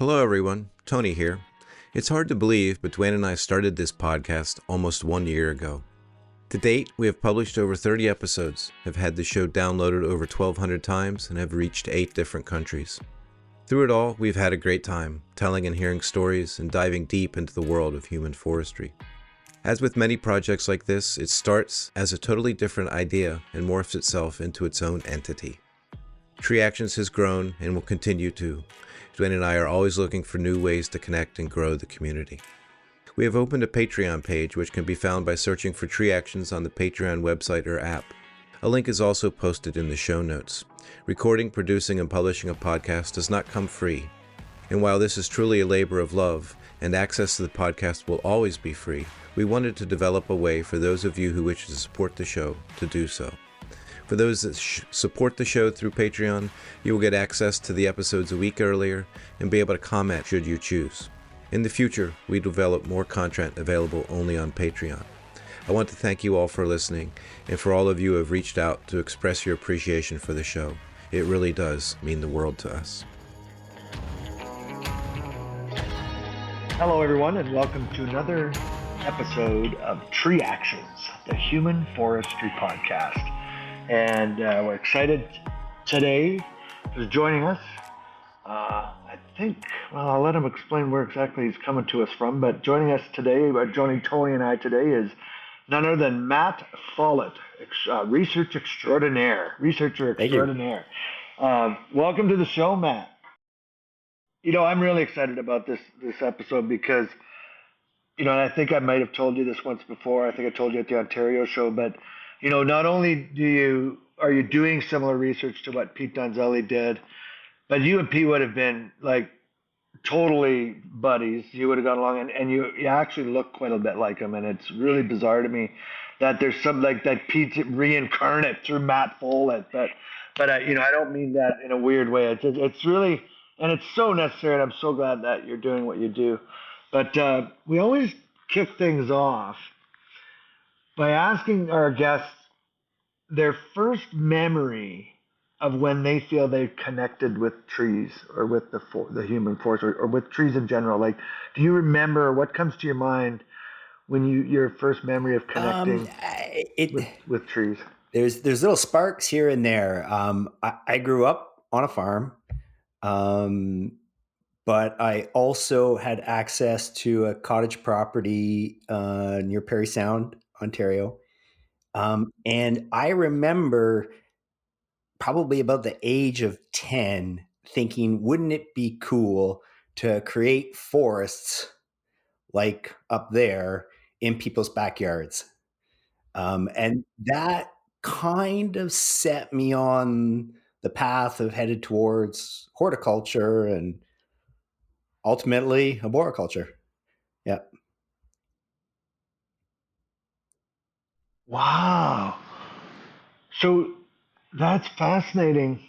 Hello, everyone. Tony here. It's hard to believe, but Dwayne and I started this podcast almost 1 year ago. To date, we have published over 30 episodes, have had the show downloaded over 1,200 times, and have reached 8 different countries. Through it all, we've had a great time, telling and hearing stories and diving deep into the world of human forestry. As with many projects like this, it starts as a totally different idea and morphs itself into its own entity. Tree Actions has grown and will continue to. Dwayne and I are always looking for new ways to connect and grow the community. We have opened a Patreon page which can be found by searching for Tree Actions on the Patreon website or app. A link is also posted in the show notes. Recording, producing, and publishing a podcast does not come free. And while this is truly a labor of love, and access to the podcast will always be free, we wanted to develop a way for those of you who wish to support the show to do so. For those that support the show through Patreon, you will get access to the episodes a week earlier and be able to comment should you choose. In the future, we develop more content available only on Patreon. I want to thank you all for listening and for all of you who have reached out to express your appreciation for the show. It really does mean the world to us. Hello, everyone, and welcome to another episode of Tree Actions, the Human Forestry Podcast. And we're excited today for joining us. I'll let him explain where exactly he's coming to us from, but joining us today, joining Tony and I today is none other than Matt Follett, researcher extraordinaire. Welcome to the show, Matt. You know, I'm really excited about this episode because, you know, and I think I might have told you this once before. I think I told you at the Ontario show, but you know, not only are you doing similar research to what Pete Donzelli did, but you and Pete would have been like totally buddies. You would have gone along, and you actually look quite a bit like him. And it's really bizarre to me that there's some like that Pete's reincarnate through Matt Follett. But you know, I don't mean that in a weird way. It's really, and it's so necessary. And I'm so glad that you're doing what you do. But we always kick things off by asking our guests their first memory of when they feel they've connected with trees or with the human force or with trees in general. Like, do you remember what comes to your mind when your first memory of connecting with trees? There's little sparks here and there. I grew up on a farm, but I also had access to a cottage property near Parry Sound, Ontario. And I remember probably about the age of 10 thinking, wouldn't it be cool to create forests like up there in people's backyards? And that kind of set me on the path of headed towards horticulture and ultimately arboriculture. Yeah. Wow. So that's fascinating.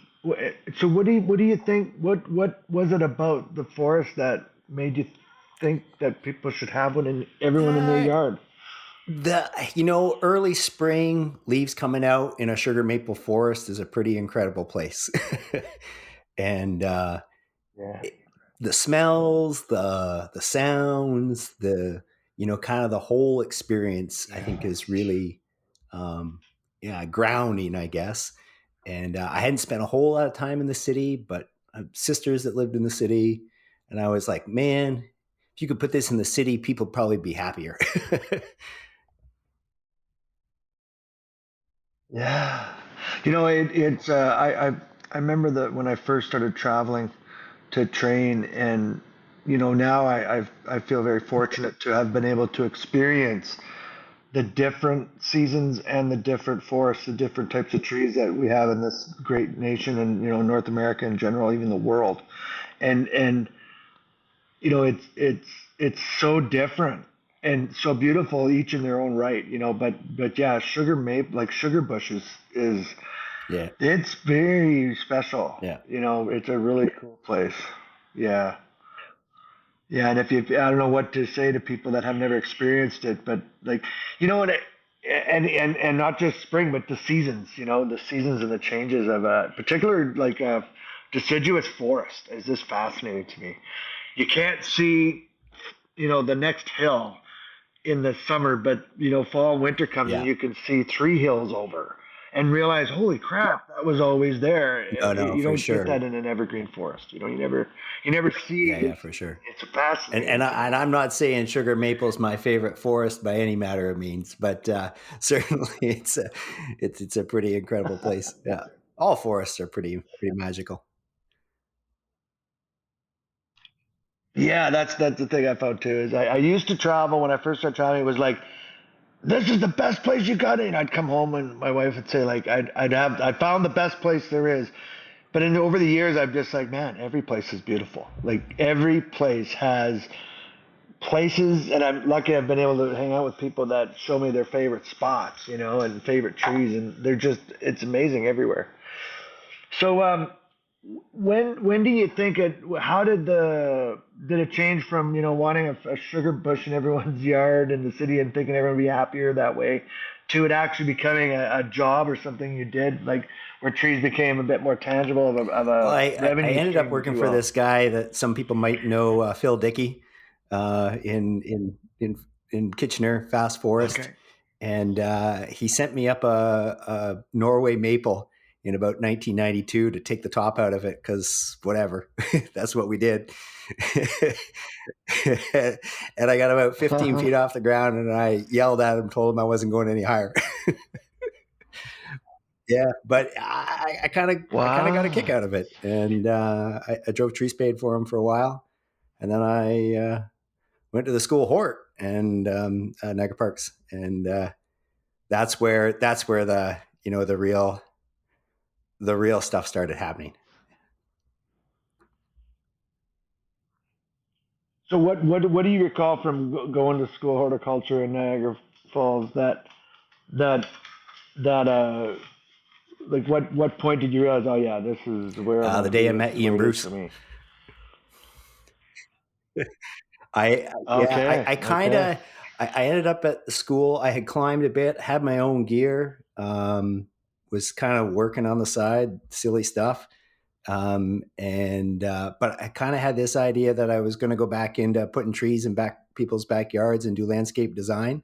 So what do you think? What was it about the forest that made you think that people should have everyone in their yard? Early spring leaves coming out in a sugar maple forest is a pretty incredible place. And the smells, the sounds, kind of the whole experience, I think is really, grounding, I guess. And I hadn't spent a whole lot of time in the city, but I have sisters that lived in the city. And I was like, man, if you could put this in the city, people would probably be happier. Yeah, you know, I remember that when I first started traveling to train, and you know, now I feel very fortunate to have been able to experience the different seasons and the different forests, the different types of trees that we have in this great nation, and you know, North America in general, even the world, and you know, it's so different and so beautiful, each in their own right, you know. But yeah, sugar bushes is it's very special. Yeah. You know, it's a really cool place. Yeah. Yeah, and I don't know what to say to people that have never experienced it, but like, you know, and not just spring, but the seasons, you know, the seasons and the changes of a particular like deciduous forest is just fascinating to me. you can't see, the next hill in the summer, but fall and winter comes and Yeah. you can see 3 hills over and realize, holy crap, that was always there. No, You for don't get sure. that in an evergreen forest. You never see Yeah, it. for sure. It's fascinating And to me. I'm not saying Sugar Maple's my favorite forest by any matter of means, but certainly it's a pretty incredible place. Yeah, all forests are pretty magical. Yeah, that's the thing I found too. Is I used to travel when I first started traveling. It was like, this is the best place you got it. And I'd come home and my wife would say like, I found the best place there is. But over the years, I'm just like, man, every place is beautiful. Like every place has places, and I'm lucky I've been able to hang out with people that show me their favorite spots, and favorite trees, and it's amazing everywhere. So, when do you think it? How did it change from wanting a sugar bush in everyone's yard in the city and thinking everyone would be happier that way, to it actually becoming a job or something you did, like where trees became a bit more tangible of Well, a I revenue ended up stream, if working you for will? this guy that some people might know, Phil Dickey, in Kitchener, Fast Forest, Okay. and he sent me up a Norway maple in about 1992 to take the top out of it because whatever, that's what we did. And I got about 15 feet off the ground, and I yelled at him, told him I wasn't going any higher. Yeah, but I kind of got a kick Wow. out of it, and I drove tree spade for him for a while, and then I went to the school Hort and Niagara Parks, and that's where the real stuff started happening. So what do you recall from going to school horticulture in Niagara Falls, that that like what point did you realize, oh yeah, this is where I want The to day be, I this met is where Ian it is for Bruce, me? Yeah, Okay, I kind okay. of I ended up at the school. I had climbed a bit, had my own gear, was kind of working on the side, silly stuff. And but I kind of had this idea that I was going to go back into putting trees in back people's backyards and do landscape design.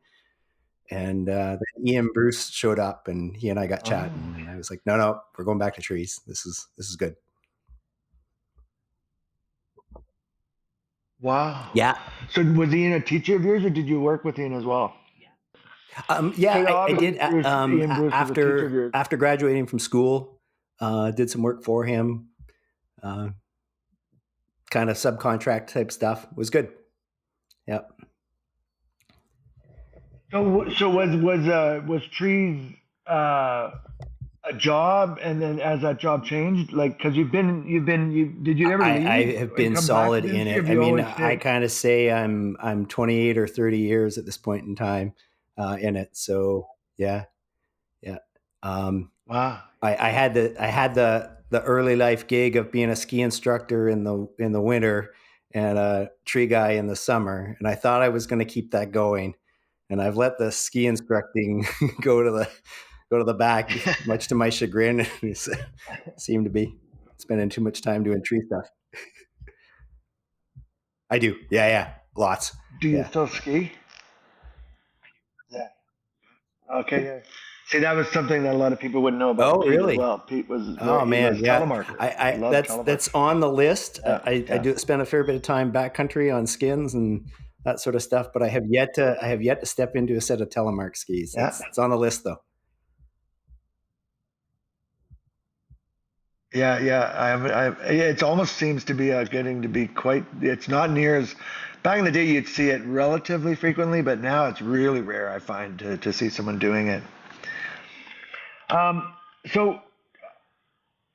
And then Ian Bruce showed up, and he and I got Oh, chatting, and I was like, no, we're going back to trees. This is good. wow. Yeah, So was Ian a teacher of yours, or did you work with Ian as well? yeah, So I obviously did. Ian Bruce was a teacher of yours. After graduating from school, did some work for him, uh, kind of subcontract type stuff. It was good. Yep. So was trees uh, a job, and then as that job changed, like because you did you ever I leave have and been come back to solid the in industry? Or it. have I you mean, always I stayed? kind of say I'm 28 or 30 years at this point in time in it. So yeah, yeah. Um, Wow. I had the early life gig of being a ski instructor in the winter and a tree guy in the summer, and I thought I was going to keep that going, and I've let the ski instructing go to the back, much to my chagrin. Seem to be spending too much time doing tree stuff. I do, yeah, lots, Do you yeah. still ski? Yeah. Okay. Yeah. See, that was something that a lot of people wouldn't know about Oh, Pete as really? well. Pete was Oh he was man, yeah. telemarker. He I loved telemarking. that's on the list. Yeah. I Yeah. do spend a fair bit of time backcountry on skins and that sort of stuff, but I have yet to step into a set of telemark skis. Yeah. It's on the list though. Yeah, yeah. It almost seems to be getting to be quite. It's not near as. Back in the day, you'd see it relatively frequently, but now it's really rare. I find to see someone doing it. Um, so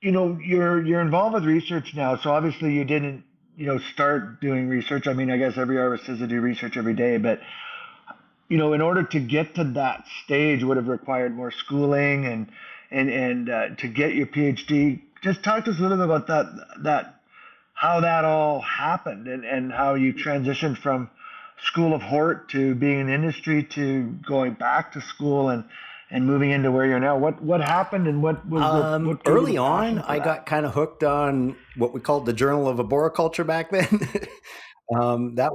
you're involved with research now. So obviously you didn't start doing research. I mean, I guess every artist says they do research every day, but in order to get to that stage would have required more schooling and to get your PhD. Just talk to us a little bit about that how that all happened and how you transitioned from School of Hort to being in industry to going back to school and moving into where you're now. What happened, and what gave you the Early passion on, for I that? got kind of hooked on what we called the Journal of Arboriculture back then. That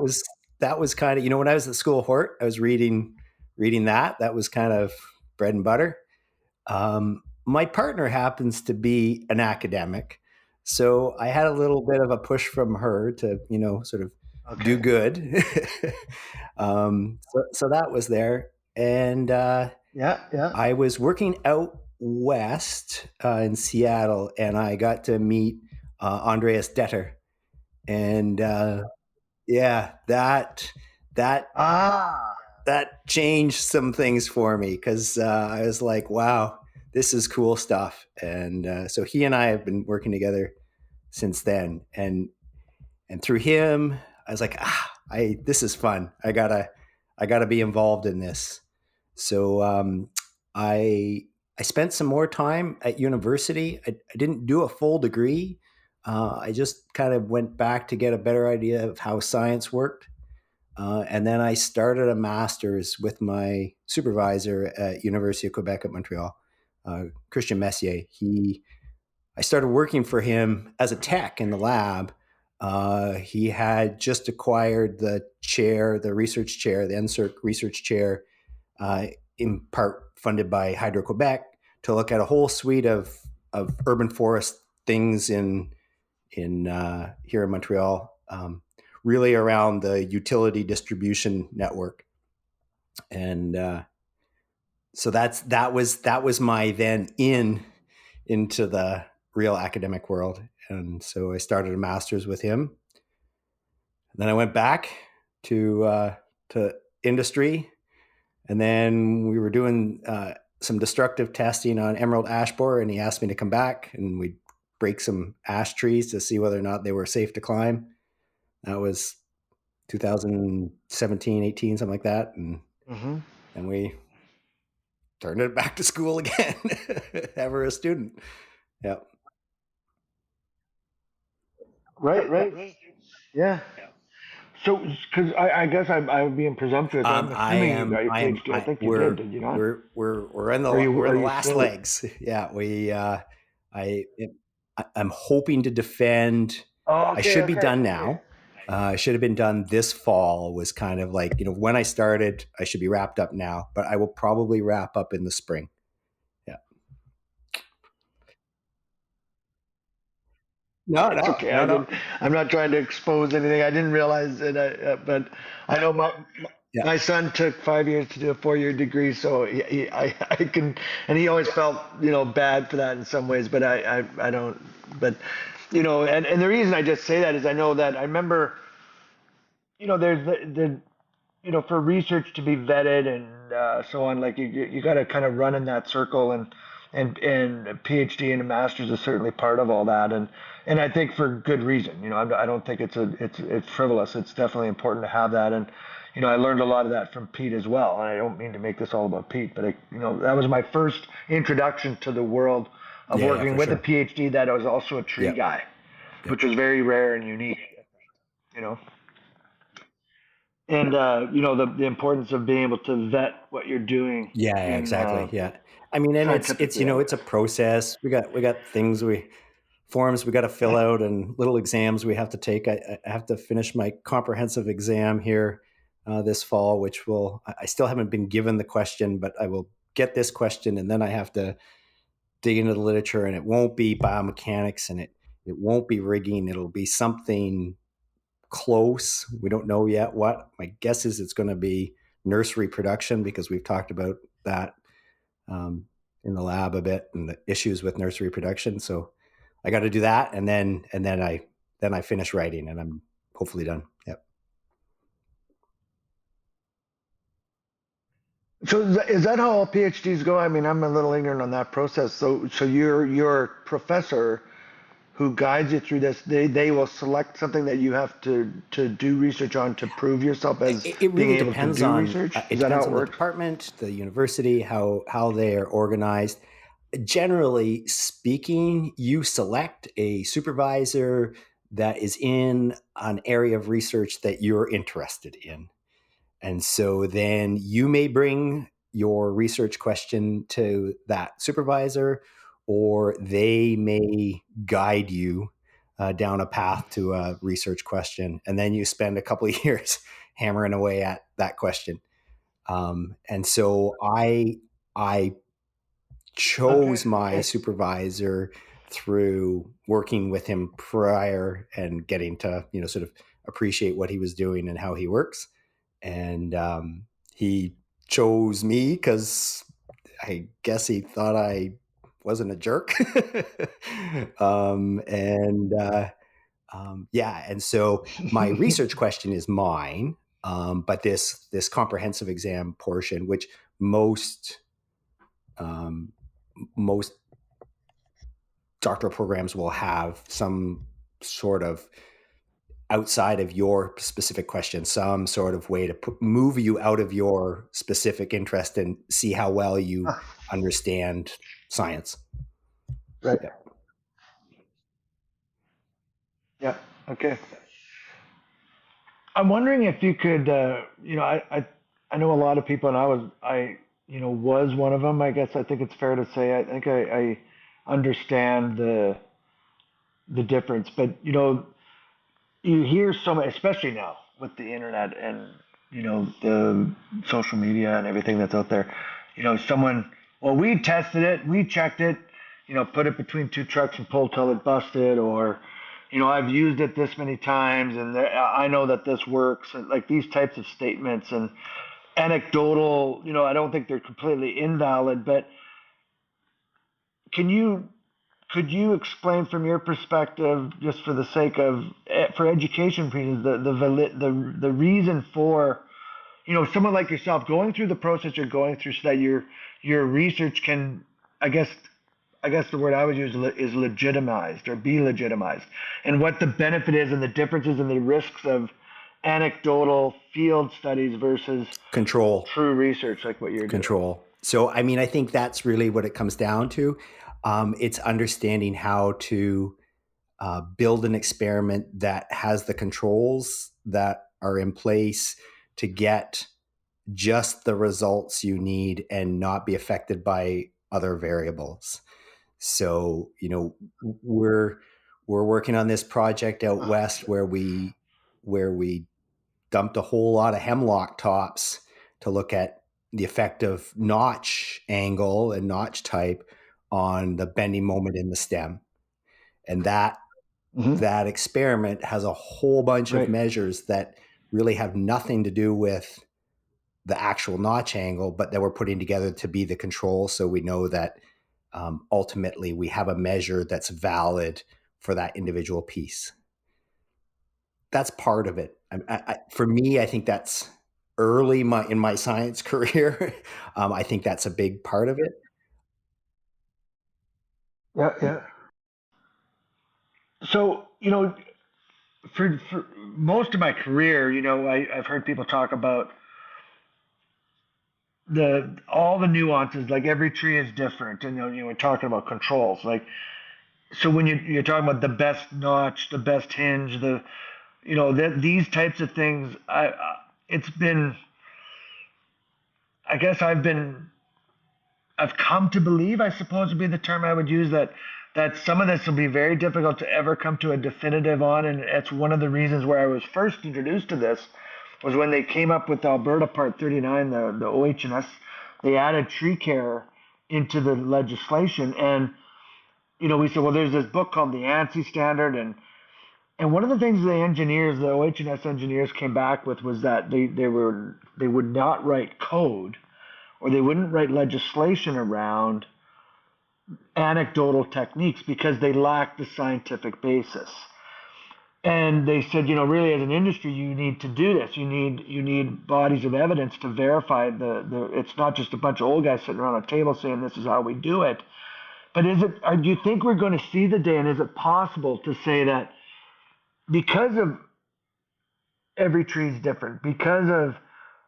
was kind of, when I was at School of Hort, I was reading that. That was kind of bread and butter. My partner happens to be an academic, so I had a little bit of a push from her to, sort of do Okay. good. So that was there, and Yeah, yeah. I was working out west in Seattle, and I got to meet Andreas Detter, and yeah, that Ah, that changed some things for me because I was like, wow, this is cool stuff. And so he and I have been working together since then. And through him, I was like, this is fun. I gotta be involved in this. So I I spent some more time at university. I didn't do a full degree. I just kind of went back to get a better idea of how science worked. And then I started a master's with my supervisor at University of Quebec at Montreal, Christian Messier. I started working for him as a tech in the lab. He had just acquired the chair, the research chair, the NSERC research chair, uh, in part funded by Hydro Quebec, to look at a whole suite of urban forest things in here in Montreal, really around the utility distribution network. And so that was my then into the real academic world. And so I started a master's with him. Then I went back to industry, and then we were doing some destructive testing on emerald ash borer, and he asked me to come back, and we'd break some ash trees to see whether or not they were safe to climb. That was 2017, 18, something like that. And hmm then we turned it back to school again, ever a student. Yeah. right, right. Yeah. So, because I guess I would be presumptuous. I'm I assuming you am. got your I am. PhD. I think you did you not? We're in Or we're are in the you last still? legs. Yeah. I I'm hoping to defend. Oh, I okay, should be okay, done okay. now. I should have been done this fall. Was kind of like, when I started. I should be wrapped up now, but I will probably wrap up in the spring. Yeah. No. It's No. okay. No. I No. didn't. I'm not trying to expose anything. I didn't realize it. But I know Yeah. my son took 5 years to do a 4-year degree, so I can, and he always felt bad for that in some ways, but I don't. But and the reason I just say that is I know that I remember there's the for research to be vetted and so on, like you got to kind of run in that circle, and a PhD and a master's is certainly part of all that, and I think for good reason. I don't think it's frivolous. It's definitely important to have that, and I learned a lot of that from Pete as well. And I don't mean to make this all about Pete, but that was my first introduction to the world of Yeah. Yeah. working For with a sure. PhD that was also a tree Yep. guy, Yep. which was very rare and unique. You know and the importance of being able to vet what you're doing Yeah, in exactly. Yeah. I mean, and it's scientifically, I it's a guess. process. We got things forms we got to fill out, and little exams we have to take. I have to finish my comprehensive exam here this fall, which I still haven't been given the question, but I will get this question, and then I have to dig into the literature, and it won't be biomechanics, and it won't be rigging. It'll be something close. We don't know yet what. My guess is it's going to be nursery production, because we've talked about that in the lab a bit, and the issues with nursery production. So I got to do that, and then I finish writing, and I'm hopefully done. Yep. So is that how all PhDs go? I mean, I'm a little ignorant on that process. So your professor who guides you through this, they will select something that you have to do research on to prove yourself as It being really able to depends do on research. Is that how it the works? department, the university, how they are organized. Generally speaking, you select a supervisor that is in an area of research that you're interested in. And so then you may bring your research question to that supervisor, or they may guide you down a path to a research question, and then you spend a couple of years hammering away at that question. And so I chose my supervisor through working with him prior and getting to sort of appreciate what he was doing and how he works. And he chose me because I guess he thought I wasn't a jerk. And so my research question is mine, but this comprehensive exam portion, which most doctoral programs will have some sort of, outside of your specific question, some sort of way to move you out of your specific interest and see how well you understand science. Right. Yeah. Okay. I'm wondering if you could, I know a lot of people, and I was one of them. I guess I think it's fair to say. I think I understand the difference, but you hear so much, especially now with the internet and the social media and everything that's out there. Someone, well, we tested it, we checked it, put it between two trucks and pulled till it busted, or I've used it this many times, and I know that this works, and like these types of statements and anecdotal. I don't think they're completely invalid, but can you could you explain from your perspective, just for the sake of for education reasons, the reason for someone like yourself going through the process you're going through, so that your research can, I guess the word I would use is legitimized or be legitimized, and what the benefit is and the differences and the risks of anecdotal field studies versus control, true research like what you're doing. So, I mean, I think that's really what it comes down to. It's understanding how to build an experiment that has the controls that are in place to get just the results you need and not be affected by other variables. So, we're working on this project out west where we dumped a whole lot of hemlock tops to look at the effect of notch angle and notch type on the bending moment in the stem. And that experiment has a whole bunch of measures that really have nothing to do with the actual notch angle, but that we're putting together to be the control. So we know that ultimately we have a measure that's valid for that individual piece. That's part of it. For me, I think that's early in my science career. I think that's a big part of it. Yeah. So, for most of my career, I've heard people talk about all the nuances. Like every tree is different, and we're talking about controls. Like, so when you're talking about the best notch, the best hinge, these types of things, it's been, I guess I've come to believe, I suppose would be the term I would use, that some of this will be very difficult to ever come to a definitive on, and it's one of the reasons where I was first introduced to this was when they came up with Alberta Part 39, the OH&S. They added tree care into the legislation, and we said, well, there's this book called the ANSI standard, and one of the things the OH&S engineers came back with was that they would not write code, or they wouldn't write legislation around anecdotal techniques because they lacked the scientific basis. And they said, really as an industry, you need to do this. You need bodies of evidence to verify it's not just a bunch of old guys sitting around a table saying this is how we do it. But do you think we're going to see the day, and is it possible to say that because of every tree is different, because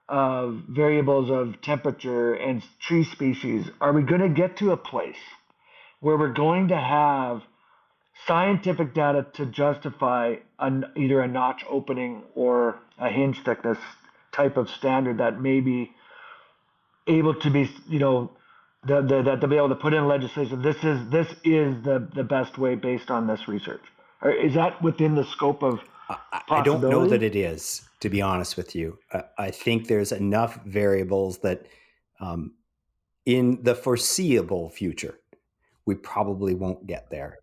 of variables of temperature and tree species, are we going to get to a place where we're going to have scientific data to justify either a notch opening or a hinge thickness type of standard that maybe able to be, to be able to put in legislation. This is the best way based on this research. Or is that within the scope of I don't know that possibility? it is, to be honest with you. I think there's enough variables that in the foreseeable future, we probably won't get there.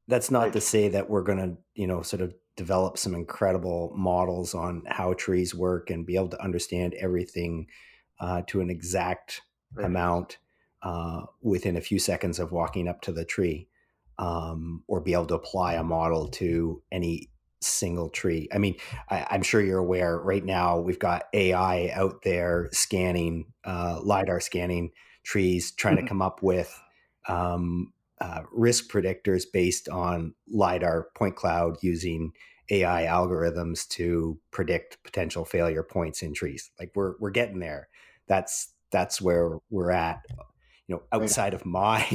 That's not Right. to say that we're going to, sort of develop some incredible models on how trees work and be able to understand everything to an exact Right. amount within a few seconds of walking up to the tree, or be able to apply a model to any single tree. I mean, I'm sure you're aware right now we've got AI out there scanning, LiDAR scanning trees, trying to come up with risk predictors based on LiDAR point cloud using AI algorithms to predict potential failure points in trees. Like we're getting there. That's where we're at. Right. Outside of my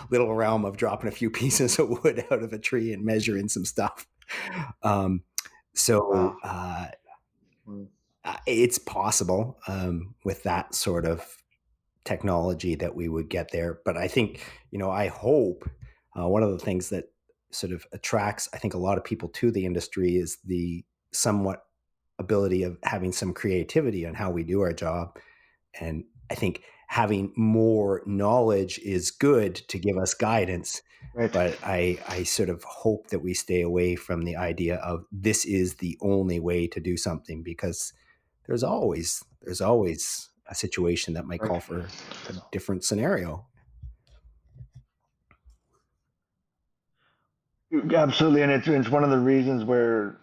little realm of dropping a few pieces of wood out of a tree and measuring some stuff. Um, so Wow. it's possible with that sort of technology that we would get there. But I think, I hope one of the things that sort of attracts, I think, a lot of people to the industry is the somewhat ability of having some creativity on how we do our job. And I think having more knowledge is good to give us guidance. Right. But I sort of hope that we stay away from the idea of this is the only way to do something, because there's always a situation that might Right. call for a different scenario. Absolutely, and it's one of the reasons where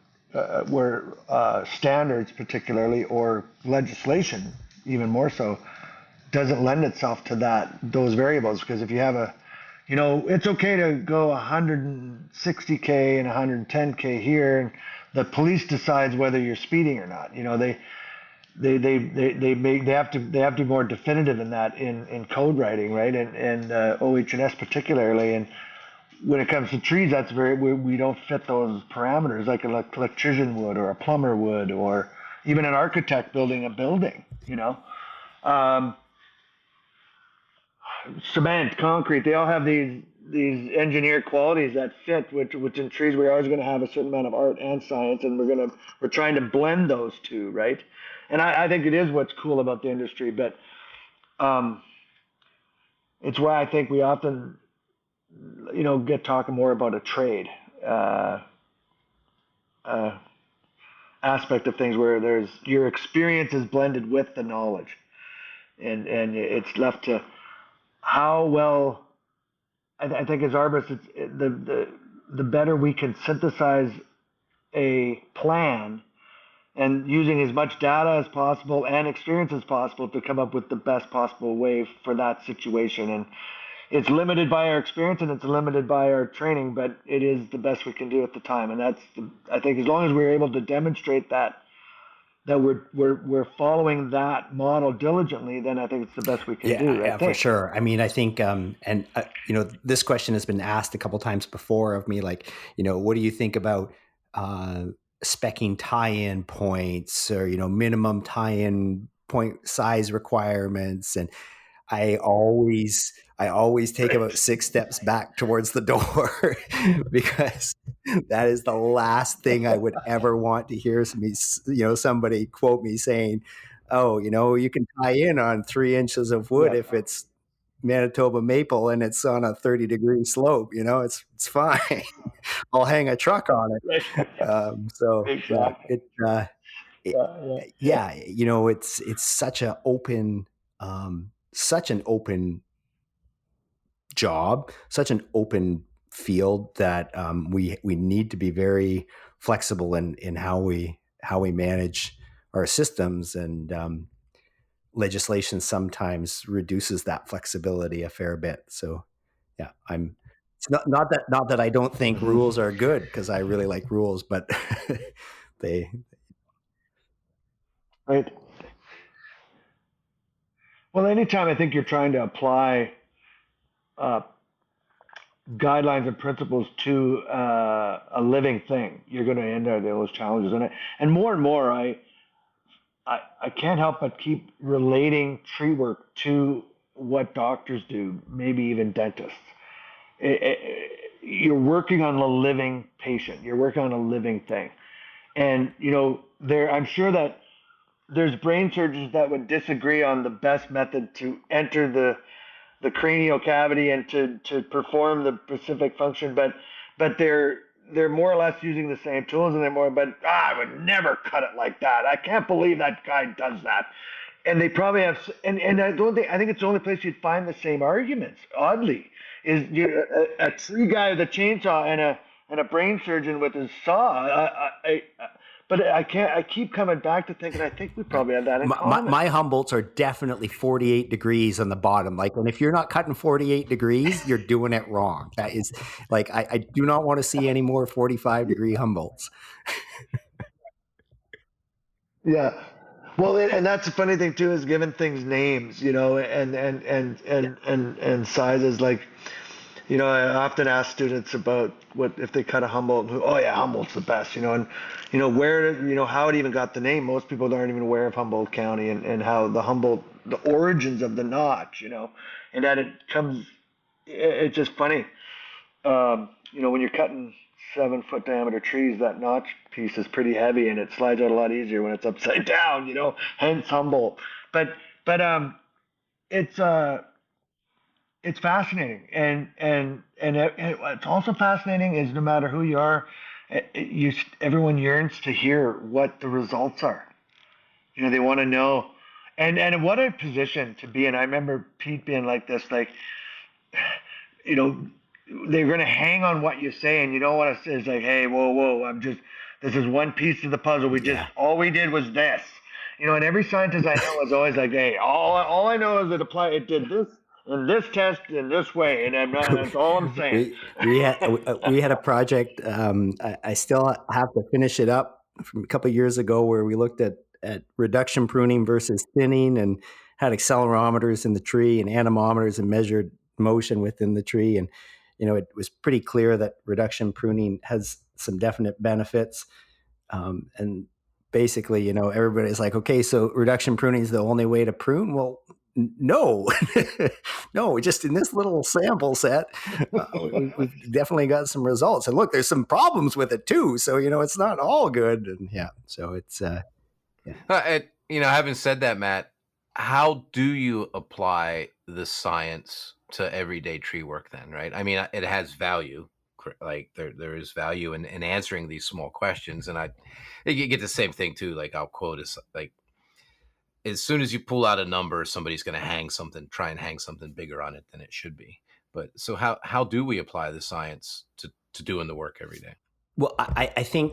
standards, particularly, or legislation, even more so, doesn't lend itself to those variables. Because if you have it's okay to go 160K and 110K here, and the police decides whether you're speeding or not. They have to be more definitive in that in code writing, right? And OH&S particularly. And when it comes to trees, we don't fit those parameters like an electrician would, or a plumber would, or even an architect building a building. Um, Cement, concrete, they all have these engineered qualities that fit. Which in trees we're always going to have a certain amount of art and science, and we're trying to blend those two, right? And I think it is what's cool about the industry, but um, it's why I think we often get talking more about a trade uh, uh, aspect of things, where there's your experience is blended with the knowledge, and it's left to how well. I think as arborists, the better we can synthesize a plan, and using as much data as possible and experience as possible to come up with the best possible way for that situation. And it's limited by our experience and it's limited by our training, but it is the best we can do at the time. And I think as long as we're able to demonstrate that we're following that model diligently, then I think it's the best we can do. I Yeah, for think. sure. I mean, I think, and this question has been asked a couple times before of me, like, what do you think about specking tie-in points, or minimum tie-in point size requirements? And I always take about 6 steps back towards the door because that is the last thing I would ever want to hear somebody quote me saying, "Oh, you can tie in on 3 inches of wood Yeah. if it's Manitoba maple and it's on a 30-degree slope. It's fine. I'll hang a truck on it." Right. So yeah, Exactly. it Yeah. Yeah. yeah, it's such an open job, such an open field that we need to be very flexible in how we manage our systems, and legislation sometimes reduces that flexibility a fair bit. So yeah, it's not that I don't think Hmm. rules are good, because I really like rules, but they Right. Well, anytime I think you're trying to apply uh, guidelines and principles to a living thing, you're going to end up with those challenges. And more, I can't help but keep relating tree work to what doctors do, maybe even dentists. You're working on a living patient. You're working on a living thing. And I'm sure that there's brain surgeons that would disagree on the best method to enter the cranial cavity and to perform the specific function, but they're more or less using the same tools, and they're more. But I would never cut it like that. I can't believe that guy does that. And they probably have, and I think it's the only place you'd find the same arguments. Oddly, is a tree guy with a chainsaw and a brain surgeon with his saw. But I can't. I keep coming back to thinking. I think we probably have that in common. My Humboldts are definitely 48 degrees on the bottom. Like, and if you're not cutting 48 degrees, you're doing it wrong. That is like, I do not want to see any more 45-degree Humboldts. Yeah. Well, and that's the funny thing too, is giving things names, and sizes. Like, I often ask students about what if they cut a Humboldt. Oh yeah, Humboldt's the best, and where, how it even got the name. Most people aren't even aware of Humboldt County and how the origins of the notch, and that it comes. It's just funny, when you're cutting 7-foot diameter trees, that notch piece is pretty heavy and it slides out a lot easier when it's upside down, hence Humboldt. But it's fascinating, and what's also fascinating is no matter who you are, everyone yearns to hear what the results are. They want to know, and what a position to be in. I remember Pete being like this, like, they're going to hang on what you say, and you don't want to say, it's like, hey, whoa, this is one piece of the puzzle. All we did was this, and every scientist I know is always like, hey, all I know is it did this in this test in this way, and that's all I'm saying. we had a project. I still have to finish it up from a couple of years ago, where we looked at reduction pruning versus thinning, and had accelerometers in the tree and anemometers and measured motion within the tree. And it was pretty clear that reduction pruning has some definite benefits. And basically, everybody's like, okay, so reduction pruning is the only way to prune. Well, no, no, just in this little sample set, we've definitely got some results. And look, there's some problems with it too. So, it's not all good. And so it's, having said that, Matt, how do you apply the science to everyday tree work then, right? I mean, it has value. Like there is value in answering these small questions. And you get the same thing too. Like I'll quote is like, as soon as you pull out a number, somebody's going to try and hang something bigger on it than it should be. But so how do we apply the science to doing the work every day? Well, I think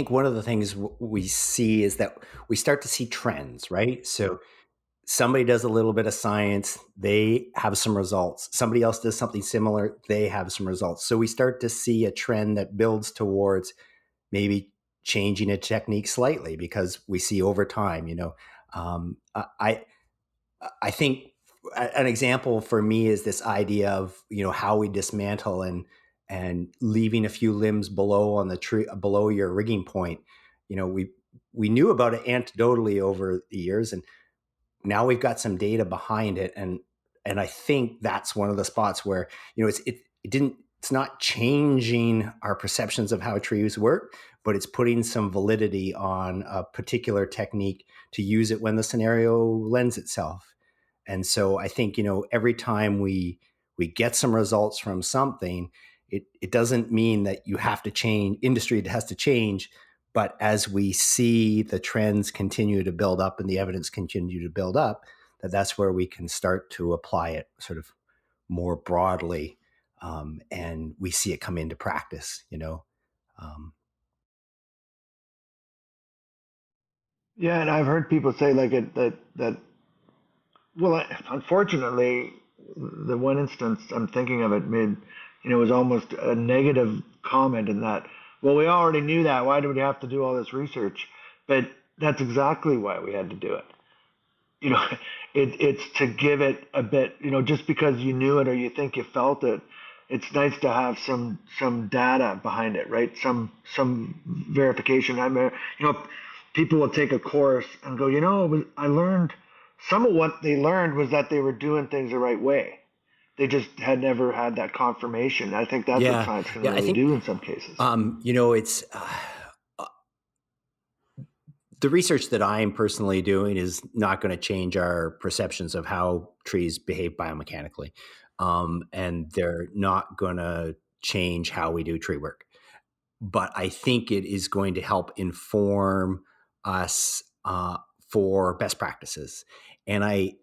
one of the things we see is that we start to see trends, right? So somebody does a little bit of science, they have some results. Somebody else does something similar, they have some results. So we start to see a trend that builds towards maybe changing a technique slightly, because we see over time, I think an example for me is this idea of, how we dismantle and leaving a few limbs below on the tree, below your rigging point. We knew about it anecdotally over the years, and now we've got some data behind it. And I think that's one of the spots where, it's not changing our perceptions of how trees work, but it's putting some validity on a particular technique to use it when the scenario lends itself. And so I think, every time we get some results from something, it doesn't mean that you have to change, industry has to change. But as we see the trends continue to build up and the evidence continue to build up, that's where we can start to apply it sort of more broadly. And we see it come into practice, Yeah, and I've heard people say like that. Well, unfortunately, the one instance I'm thinking of, it made, was almost a negative comment in that. Well, we already knew that. Why do we have to do all this research? But that's exactly why we had to do it. It's to give it a bit. Just because you knew it or you think you felt it, it's nice to have some data behind it, right? Some verification. people will take a course and go, I learned some of what they learned was that they were doing things the right way. They just had never had that confirmation. I think that's what Yeah, science can yeah. I really think do in some cases. it's the research that I am personally doing is not going to change our perceptions of how trees behave biomechanically, and they're not going to change how we do tree work. But I think it is going to help inform us for best practices. And I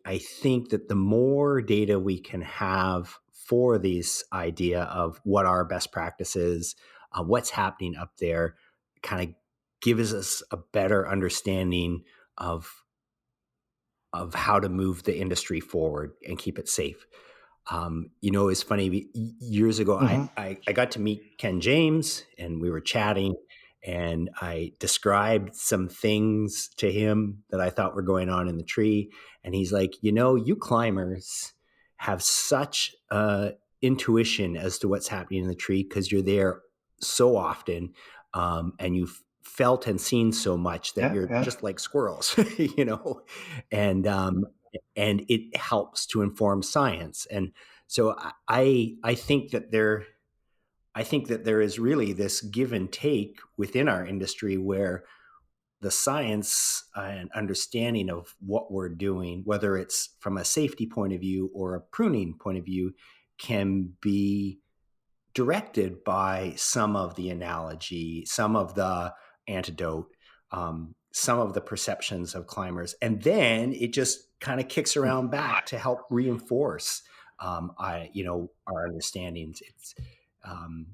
think that the more data we can have for these idea of what are best practices, what's happening up there, kind of gives us a better understanding of how to move the industry forward and keep it safe. It's funny. Years ago, Mm-hmm. I got to meet Ken James, and we were chatting, and I described some things to him that I thought were going on in the tree, and he's like, you climbers have such intuition as to what's happening in the tree because you're there so often, and you've felt and seen so much that Yeah, you're yeah. just like squirrels, and it helps to inform science. And so I think that there is really this give and take within our industry where the science and understanding of what we're doing, whether it's from a safety point of view or a pruning point of view, can be directed by some of the analogy, some of the antidote, some of the perceptions of climbers, and then it just kind of kicks around back to help reinforce, our understandings. Um,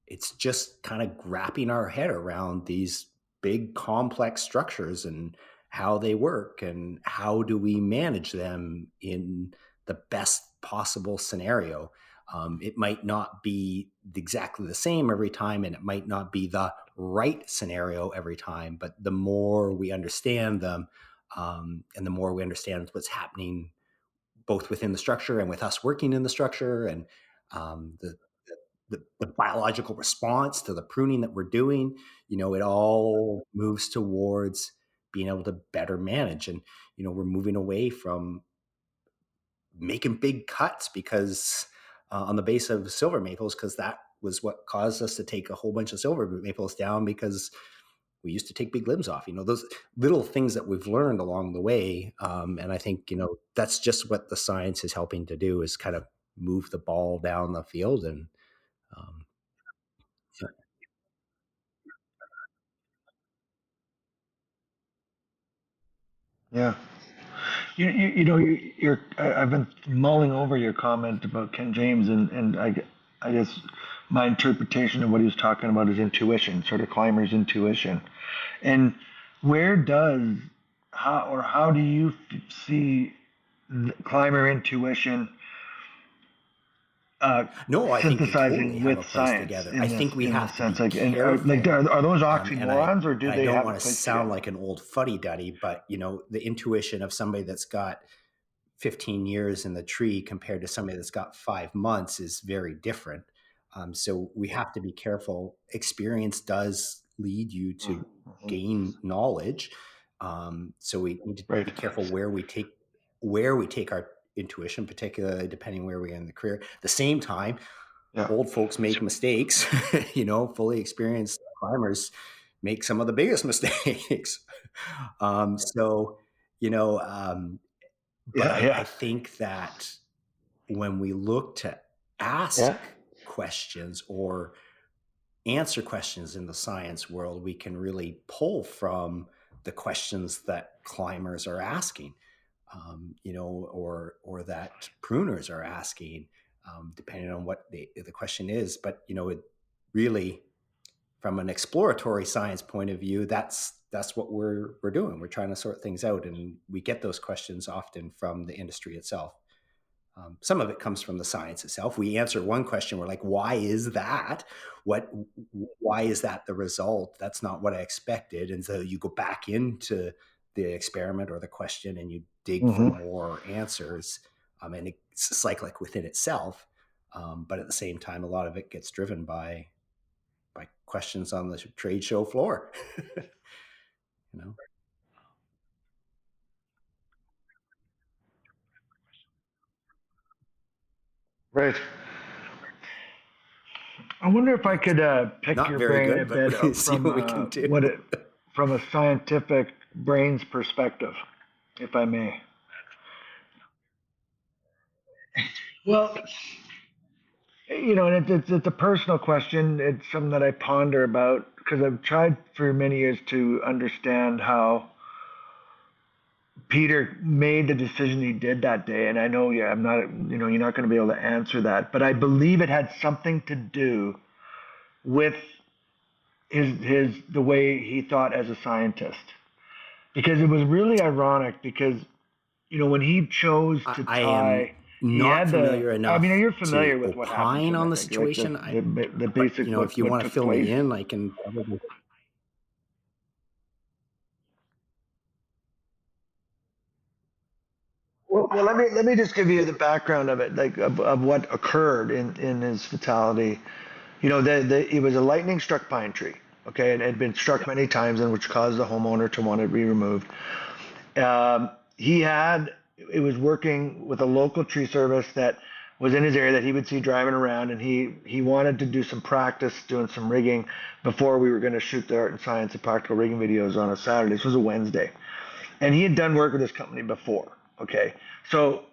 it's just kind of wrapping our head around these big complex structures and how they work and how do we manage them in the best possible scenario. It might not be exactly the same every time, and it might not be the right scenario every time, but the more we understand them, and the more we understand what's happening both within the structure and with us working in the structure, and the biological response to the pruning that we're doing, it all moves towards being able to better manage. And, we're moving away from making big cuts because on the base of silver maples, because that was what caused us to take a whole bunch of silver maples down, because we used to take big limbs off, those little things that we've learned along the way. And I think, that's just what the science is helping to do, is kind of move the ball down the field. And um, Yeah. I've been mulling over your comment about Ken James, and I guess my interpretation of what he was talking about is intuition, sort of climber's intuition. And where does, how do you see climber intuition No, I think they totally synthesizing have with a place science together. I in this think we have to sense? be Like, and careful. are those And I oxymorons, or do and I they don't have a want to place sound together? like an old fuddy-duddy, but the intuition of somebody that's got 15 years in the tree compared to somebody that's got 5 months is very different. So we have to be careful. Experience does lead you to Mm-hmm. gain knowledge. So we need to Right. be careful where we take our intuition, particularly depending where we are in the career. At the same time, Yeah. old folks make mistakes. Fully experienced climbers make some of the biggest mistakes. So, you know, but Yeah. I Yeah. think that when we look to ask Yeah. questions or answer questions in the science world, we can really pull from the questions that climbers are asking, or that pruners are asking, depending on what the question is. But it really, from an exploratory science point of view, that's what we're doing. We're trying to sort things out, and we get those questions often from the industry itself. Some of it comes from the science itself. We answer one question, we're like, why is that? Why is that the result? That's not what I expected. And so you go back into the experiment or the question and you dig for Mm-hmm. more answers. And it's cyclic within itself. But at the same time, a lot of it gets driven by questions on the trade show floor. you know. Right. I wonder if I could pick Not your very brain a good, but bit we see what we can do. from a scientific brains perspective, if I may. Well, and it's a personal question. It's something that I ponder about because I've tried for many years to understand how Peter made the decision he did that day. And I know, yeah, I'm not, you're not going to be able to answer that, but I believe it had something to do with his the way he thought as a scientist. Because it was really ironic because when he chose to I am tie, he not had the. familiar I mean, enough you're familiar to with what happened to opine him. I on the think, like situation. the But basic if you what want to took fill me place. in, I can probably. Well, let me just give you the background of it, like of what occurred in his fatality. It was a lightning struck pine tree. Okay, it had been struck many times, and which caused the homeowner to want it removed. He had it was working with a local tree service that was in his area that he would see driving around, and he wanted to do some practice doing some rigging before we were going to shoot the art and science and practical rigging videos on a Saturday. This was a Wednesday, and he had done work with this company before. Okay, so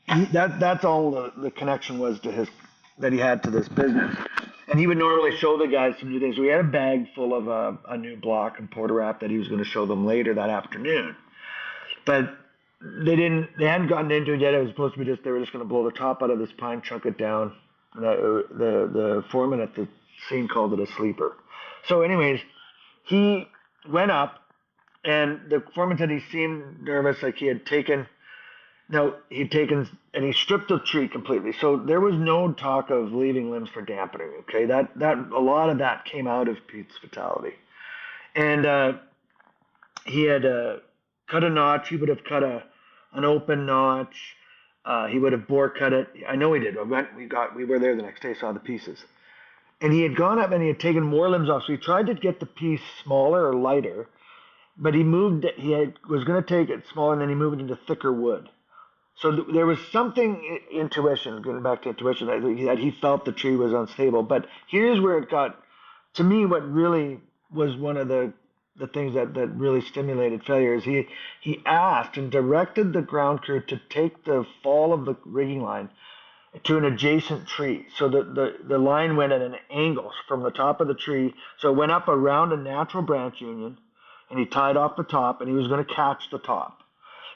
that's all the connection was to his that he had to this business. And he would normally show the guys some new things. So he had a bag full of a new block and porta wrap that he was going to show them later that afternoon. But they hadn't gotten into it yet. It was supposed to be they were just going to blow the top out of this pine, chunk it down. And the foreman at the scene called it a sleeper. So, anyways, he went up, and the foreman said he seemed nervous, like he had taken. No, he'd taken and he stripped the tree completely. So there was no talk of leaving limbs for dampening. Okay, that a lot of that came out of Pete's fatality, and he had cut a notch. He would have cut an open notch. He would have bore cut it. I know he did. We were there the next day, saw the pieces. And he had gone up and he had taken more limbs off. So he tried to get the piece smaller or lighter, but he moved. Was going to take it smaller, and then he moved it into thicker wood. So there was something intuition, going back to intuition, that he felt the tree was unstable. But here's where it got, to me, what really was one of the things that really stimulated failure is he asked and directed the ground crew to take the fall of the rigging line to an adjacent tree. So the line went at an angle from the top of the tree. So it went up around a natural branch union, and he tied off the top, and he was going to catch the top.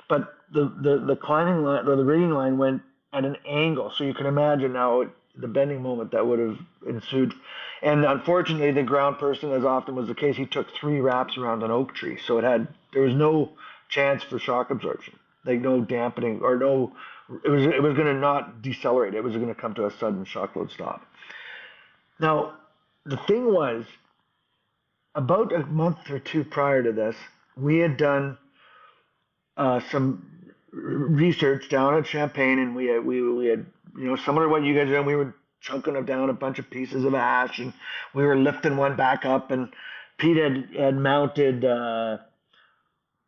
But the climbing line or the rigging line went at an angle, so you can imagine now the bending moment that would have ensued. And unfortunately, the ground person, as often was the case, he took 3 wraps around an oak tree, so there was no chance for shock absorption, like no dampening or no. It was going to not decelerate. It was going to come to a sudden shock load stop. Now, the thing was, about a month or two prior to this, we had done some research down at Champagne, and we had similar to what you guys are doing. We were chunking down a bunch of pieces of ash, and we were lifting one back up. And Pete had mounted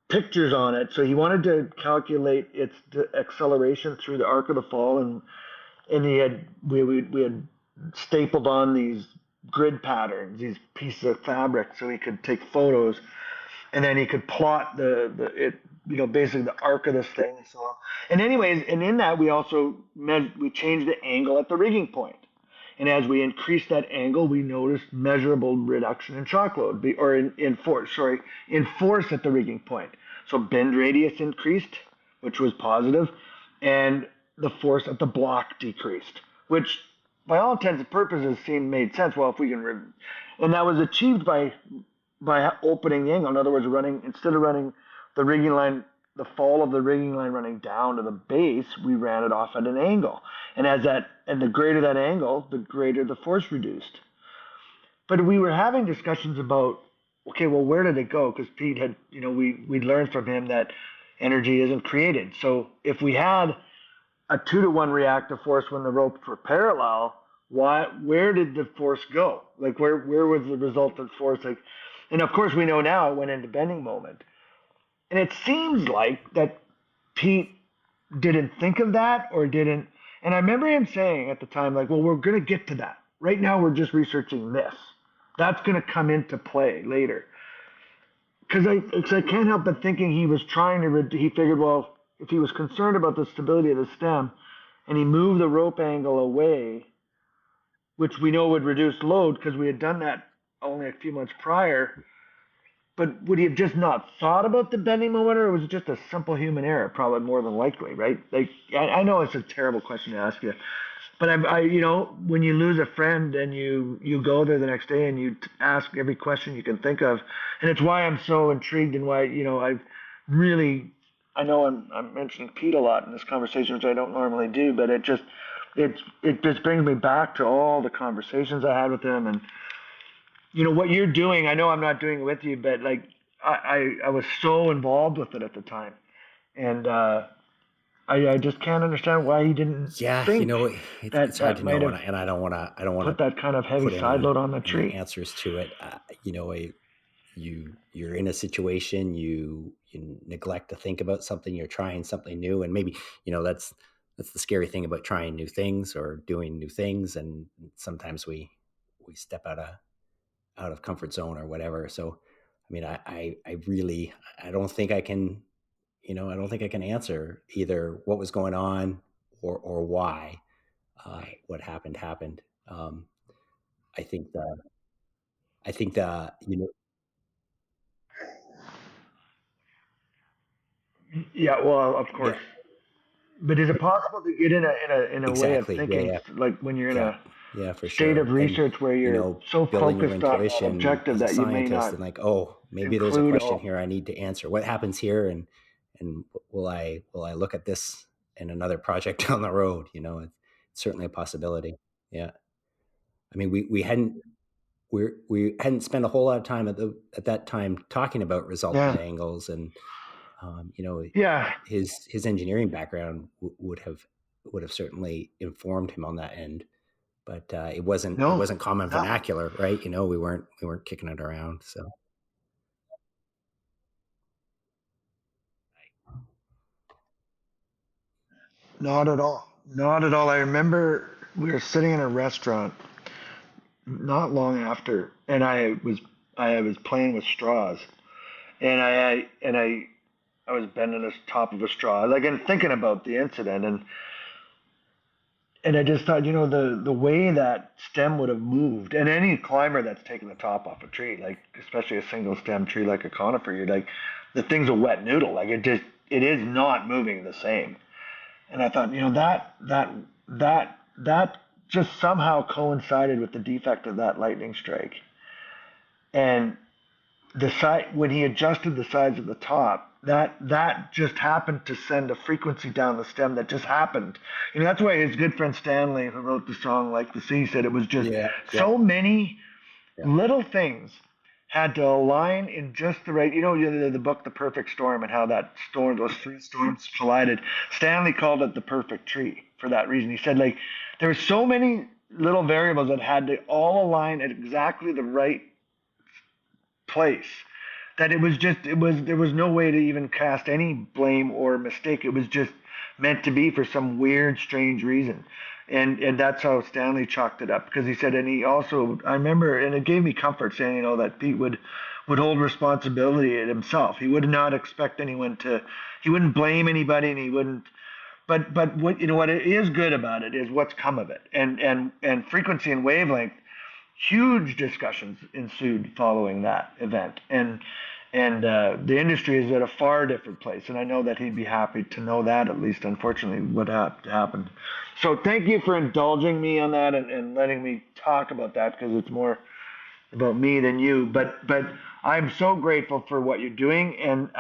pictures on it, so he wanted to calculate its acceleration through the arc of the fall, and we had stapled on these grid patterns, these pieces of fabric, so he could take photos, and then he could plot basically the arc of this thing. So, and anyways, and in that we also we changed the angle at the rigging point, and as we increased that angle, we noticed measurable reduction in shock load, or in force at the rigging point. So bend radius increased, which was positive, and the force at the block decreased, which by all intents and purposes made sense. Well, if we can, and that was achieved by opening the angle. In other words, instead of running the rigging line, the fall of the rigging line running down to the base, we ran it off at an angle. And the greater that angle, the greater the force reduced. But we were having discussions about, okay, well, where did it go? Because Pete had, we learned from him that energy isn't created. So if we had a 2-to-1 reactive force when the ropes were parallel, where did the force go? Like where was the resultant force? Like, And of course, we know now it went into bending moment. And it seems like that Pete didn't think of that or didn't. And I remember him saying at the time, like, well, we're going to get to that. Right now, we're just researching this. That's going to come into play later. Because I can't help but thinking he was trying to, he figured, well, if he was concerned about the stability of the stem and he moved the rope angle away, which we know would reduce load because we had done that only a few months prior, but would he have just not thought about the bending moment, or was it just a simple human error? Probably more than likely, right? Like, I know it's a terrible question to ask you, but when you lose a friend and you go there the next day and you ask every question you can think of, and it's why I'm so intrigued and why I really I know I'm mentioning Pete a lot in this conversation, which I don't normally do, but it just brings me back to all the conversations I had with him and what you're doing. I know I'm not doing it with you, but like I was so involved with it at the time, and I just can't understand why he didn't Yeah, think it's that hard to might know, have and I don't want put to that kind of heavy put side load on the any tree. answers to it. You're in a situation, you neglect to think about something, you're trying something new, and maybe that's the scary thing about trying new things or doing new things, and sometimes we step out of comfort zone or whatever. So I mean, I really, I don't think I can, I don't think I can answer either what was going on or why what happened. I think the I think the Yeah, well, of course. yeah, But is it possible to get in a way of exactly, thinking, like when you're in yeah, a yeah, for state of sure. And research where you're so building your focused on that intuition objective as a that you may scientist, not and like, oh, maybe there's a include question all? here I need to answer. What happens here, and will I look at this in another project down the road? It's certainly a possibility. Yeah, I mean, we hadn't spent a whole lot of time at that time talking about resultant Yeah, angles, and you know yeah. his engineering background would have certainly informed him on that end, but No, it wasn't common no, vernacular, right? We weren't kicking it around. So not at all. Not at all. I remember we were sitting in a restaurant not long after, and I was playing with straws, and I was bending the top of a straw, like and thinking about the incident, and I just thought, the way that stem would have moved, and any climber that's taken the top off a tree, like especially a single stem tree like a conifer, you're like, the thing's a wet noodle, like it is not moving the same. And I thought, that just somehow coincided with the defect of that lightning strike. And the side when he adjusted the sides of the top, that just happened to send a frequency down the stem that just happened. That's why his good friend Stanley, who wrote the song "Like the Sea," said it was just yeah, yeah, so many yeah. little things had to align in just the right. The book "The Perfect Storm" and how that storm, those three storms collided. Stanley called it the perfect tree for that reason. He said like there were so many little variables that had to all align at exactly the right place that there was no way to even cast any blame or mistake. It was just meant to be for some weird, strange reason. And that's how Stanley chalked it up, because he said, and he also, I remember, and it gave me comfort saying, that Pete would hold responsibility at himself. He would not expect anyone to, he wouldn't blame anybody, and he wouldn't. But what it is good about it is what's come of it, and frequency and wavelength. Huge discussions ensued following that event, and the industry is at a far different place. And I know that he'd be happy to know that, at least, unfortunately, what happened. So thank you for indulging me on that, and letting me talk about that, because it's more about me than you. But I'm so grateful for what you're doing, and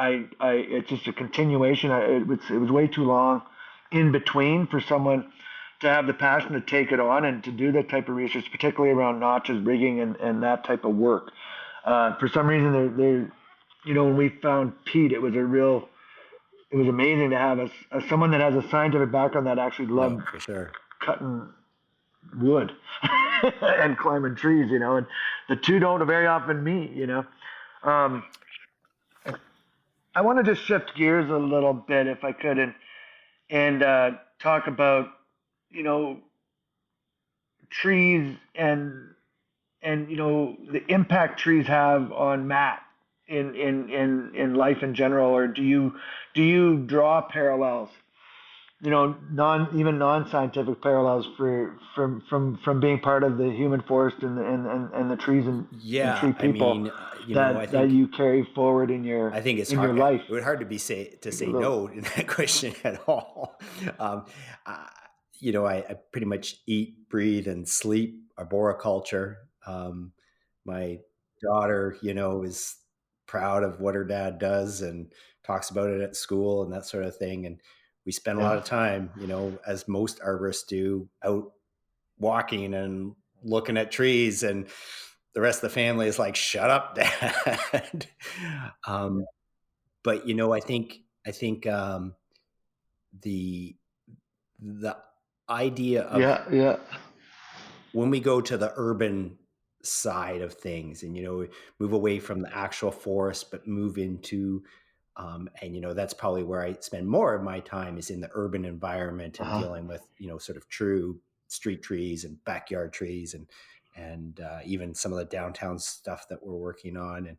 it's just a continuation. It was way too long in between for someone to have the passion to take it on and to do that type of research, particularly around notches, rigging, and that type of work. For some reason, when we found Pete, it was amazing to have someone that has a scientific background that actually No, loved for sure. cutting wood and climbing trees, and the two don't very often meet, Um, I want to just shift gears a little bit, if I could, and talk about, you know, trees and the impact trees have on Matt in life in general, or do you draw parallels, non scientific parallels from being part of the human forest and the trees and Yeah, tree I people mean, I that think you carry forward in your it's in your hard. life. It would hard to say no in that question at all. Um, uh, I pretty much eat, breathe, and sleep arboriculture. My daughter, is proud of what her dad does and talks about it at school and that sort of thing. And we spend a lot Yeah. of time, as most arborists do, out walking and looking at trees, and the rest of the family is like, "Shut up, Dad." um, but I think the the idea of Yeah. Yeah. when we go to the urban side of things, and move away from the actual forest, but move into and that's probably where I spend more of my time, is in the urban environment and Uh-huh. dealing with sort of true street trees and backyard trees, and even some of the downtown stuff that we're working on. And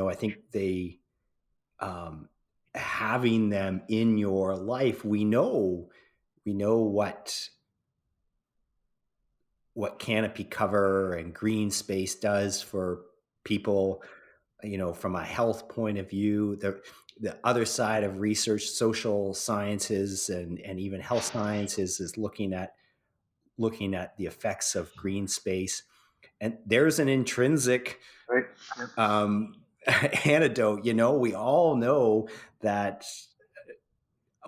I think um, having them in your life, we know what canopy cover and green space does for people, from a health point of view. The other side of research, social sciences and even health sciences, is looking at the effects of green space. And there's an intrinsic Right. Yeah. antidote. We all know that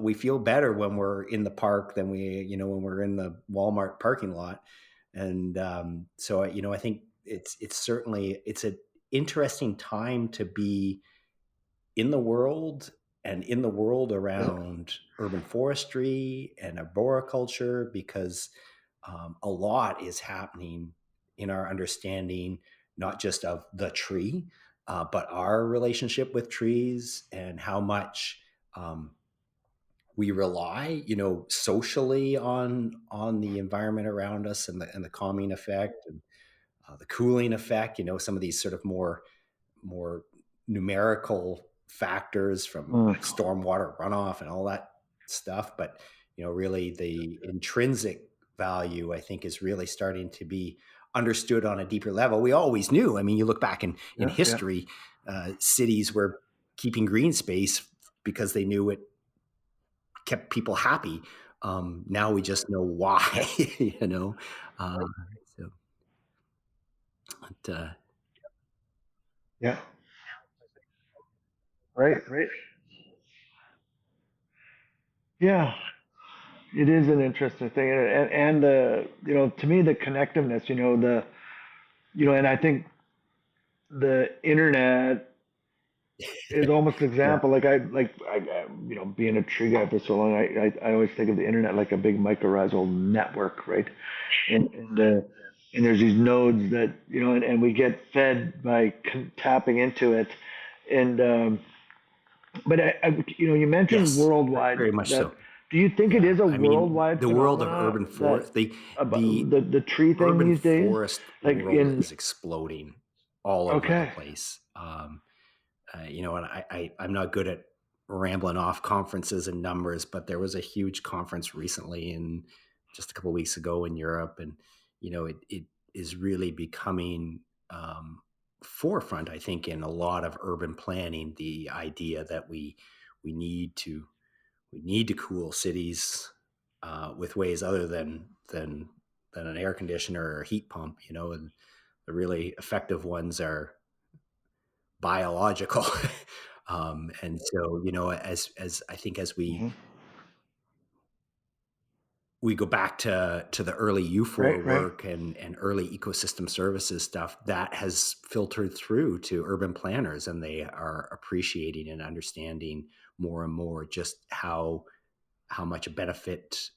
we feel better when we're in the park than when we're in the Walmart parking lot. And so I think it's certainly, it's an interesting time to be in the world, and in the world Yeah. around urban forestry and arboriculture, because a lot is happening in our understanding, not just of the tree, but our relationship with trees, and how much um, we rely, socially on the environment around us, and the calming effect, and the cooling effect. Some of these sort of more numerical factors from Mm. stormwater runoff and all that stuff. But really the intrinsic value, I think, is really starting to be understood on a deeper level. We always knew. I mean, you look back in Yeah. Yeah. history, cities were keeping green space because they knew it kept people happy. Now we just know why. Yeah. you know. Uh, so, but, Yeah. Right. Right. Yeah. It is an interesting thing, and the to me the connectiveness, and I think the internet is almost an yeah, example. Like I being a tree guy for so long, I always think of the internet like a big mycorrhizal network, right? And there's these nodes that and we get fed by tapping into it, and but you mentioned yes, worldwide. very much That so. do you think it Yeah, is a I mean, worldwide the world of phenomena urban that forest, about the the tree thing urban these days? forest Like world in is exploding all over the okay, place. And I'm not good at rambling off conferences and numbers, but there was a huge conference recently, in just a couple of weeks ago, in Europe, and it is really becoming forefront, I think, in a lot of urban planning. The idea that we need to we need to cool cities with ways other than an air conditioner or a heat pump, and the really effective ones are biological. And so, as I think, as we hmm we go back to the early U4 right, right. work and early ecosystem services stuff, that has filtered through to urban planners, and they are appreciating and understanding more and more just how how much a benefit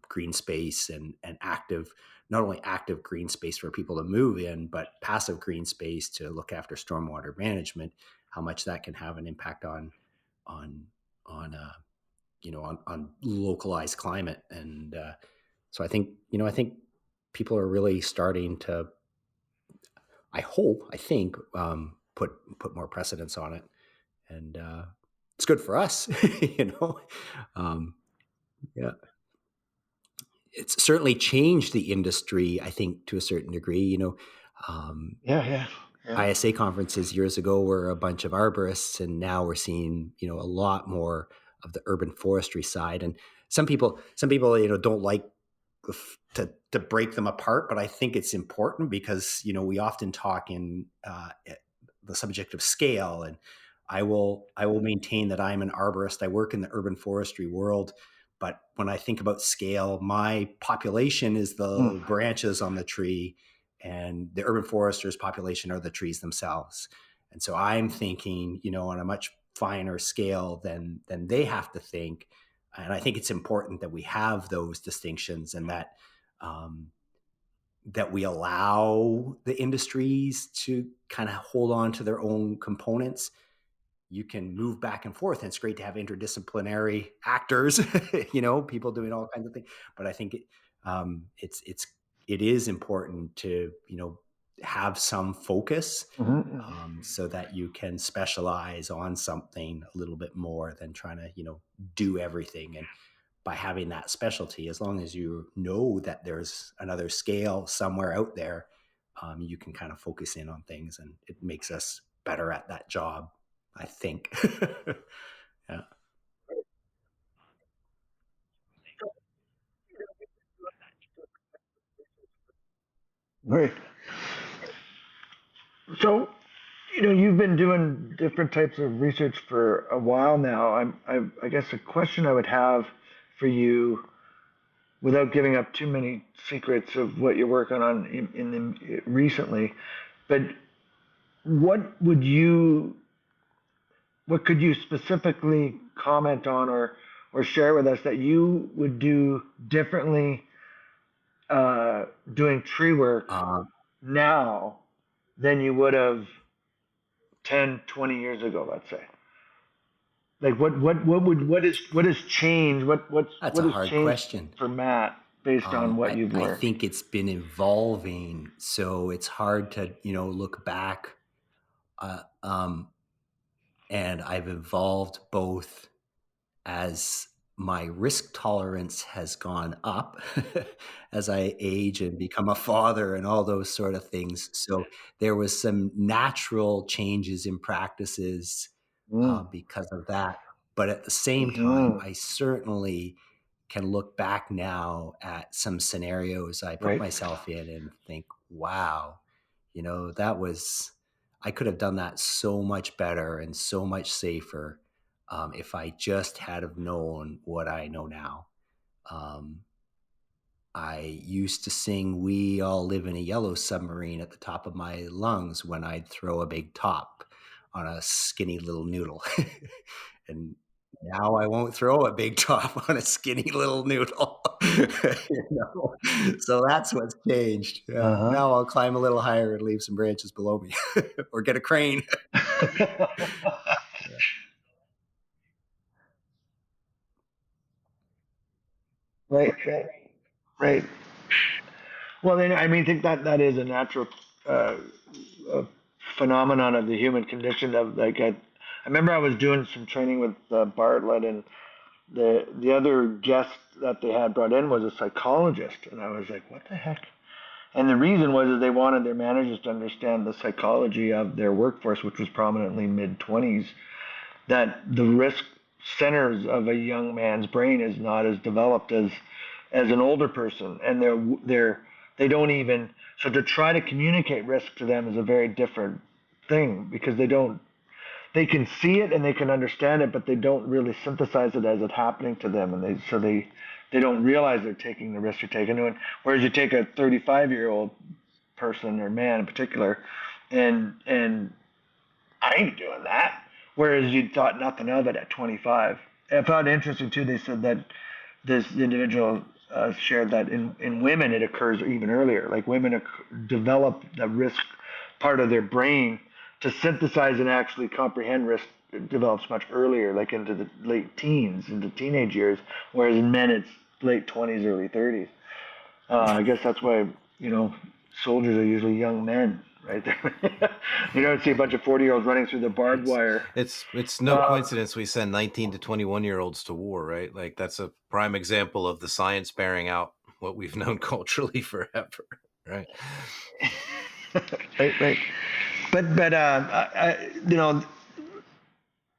green space and active, not only active green space for people to move in, but passive green space to look after stormwater management, how much that can have an impact on on on on localized climate. And so I think people are really starting to, I think, put more precedence on it, and it's good for us. you know, um, yeah, it's certainly changed the industry, I think, to a certain degree. Yeah, yeah, yeah. ISA conferences years ago were a bunch of arborists, and now we're seeing a lot more of the urban forestry side. And some people don't like to break them apart, but I think it's important because we often talk in the subject of scale, and I will maintain that I'm an arborist. I work in the urban forestry world, but when I think about scale, my population is Mm. the branches on the tree, and the urban forester's population are the trees themselves. And so I'm thinking, on a much finer scale than they have to think. And I think it's important that we have those distinctions, and um, that we allow the industries to kind of hold on to their own components. You can move back and forth, and it's great to have interdisciplinary actors, people doing all kinds of things. But I think it is important to have some focus, Mm-hmm. so that you can specialize on something a little bit more than trying to do everything. And by having that specialty, as long as you know that there's another scale somewhere out there, you can kind of focus in on things, and it makes us better at that job, I think. Yeah. Right. So, you've been doing different types of research for a while now. I guess a question I would have for you, without giving up too many secrets of what you're working on recently, but what would you, what could you specifically comment on or share with us that you would do differently doing tree work Uh, now than you would have 10, 20 years ago, let's say? Like what has changed? that's What a has hard changed question. for Matt based on what you've I learned? think it's been evolving, so it's hard to look back. Uh, um, and I've evolved both as my risk tolerance has gone up as I age and become a father and all those sort of things. So there was some natural changes in practices Mm. because of that. But at the same time, Hmm. I certainly can look back now at some scenarios I put Right. myself in and think, wow, that was, I could have done that so much better and so much safer, if I just had have known what I know now. Um, I used to sing "We All Live in a Yellow Submarine" at the top of my lungs when I'd throw a big top on a skinny little noodle. And now I won't throw a big top on a skinny little noodle. So that's what's changed. Uh Now I'll climb a little higher and leave some branches below me, or get a crane. huh. Right. Right. Right. Well, then I mean, I think that that is a natural uh, uh, phenomenon of the human condition. Of like, I remember I was doing some training with Bartlett, and the other guest that they had brought in was a psychologist, and I was like, what the heck? And the reason was that they wanted their managers to understand the psychology of their workforce, which was prominently mid 20s, that the risk centers of a young man's brain is not as developed as an older person, and they don't even, so to try to communicate risk to them is a very different thing because they can see it and they can understand it, but they don't really synthesize it as it's happening to them, and they don't realize they're taking the risk they're taking. Whereas you take a 35-year-old person or man in particular, and I ain't doing that. Whereas you thought nothing of it at 25. I found it interesting too. They said that this individual shared that in women it occurs even earlier. Like women develop the risk part of their brain to synthesize and actually comprehend risk. It develops much earlier, like into the late teens, into teenage years, whereas in men it's late 20s, early 30s. I guess that's why, soldiers are usually young men, right there. You don't see a bunch of 40-year-olds running through the barbed wire. It's no coincidence we send 19 to 21-year-olds to war, right? Like that's a prime example of the science bearing out what we've known culturally forever, right? Right.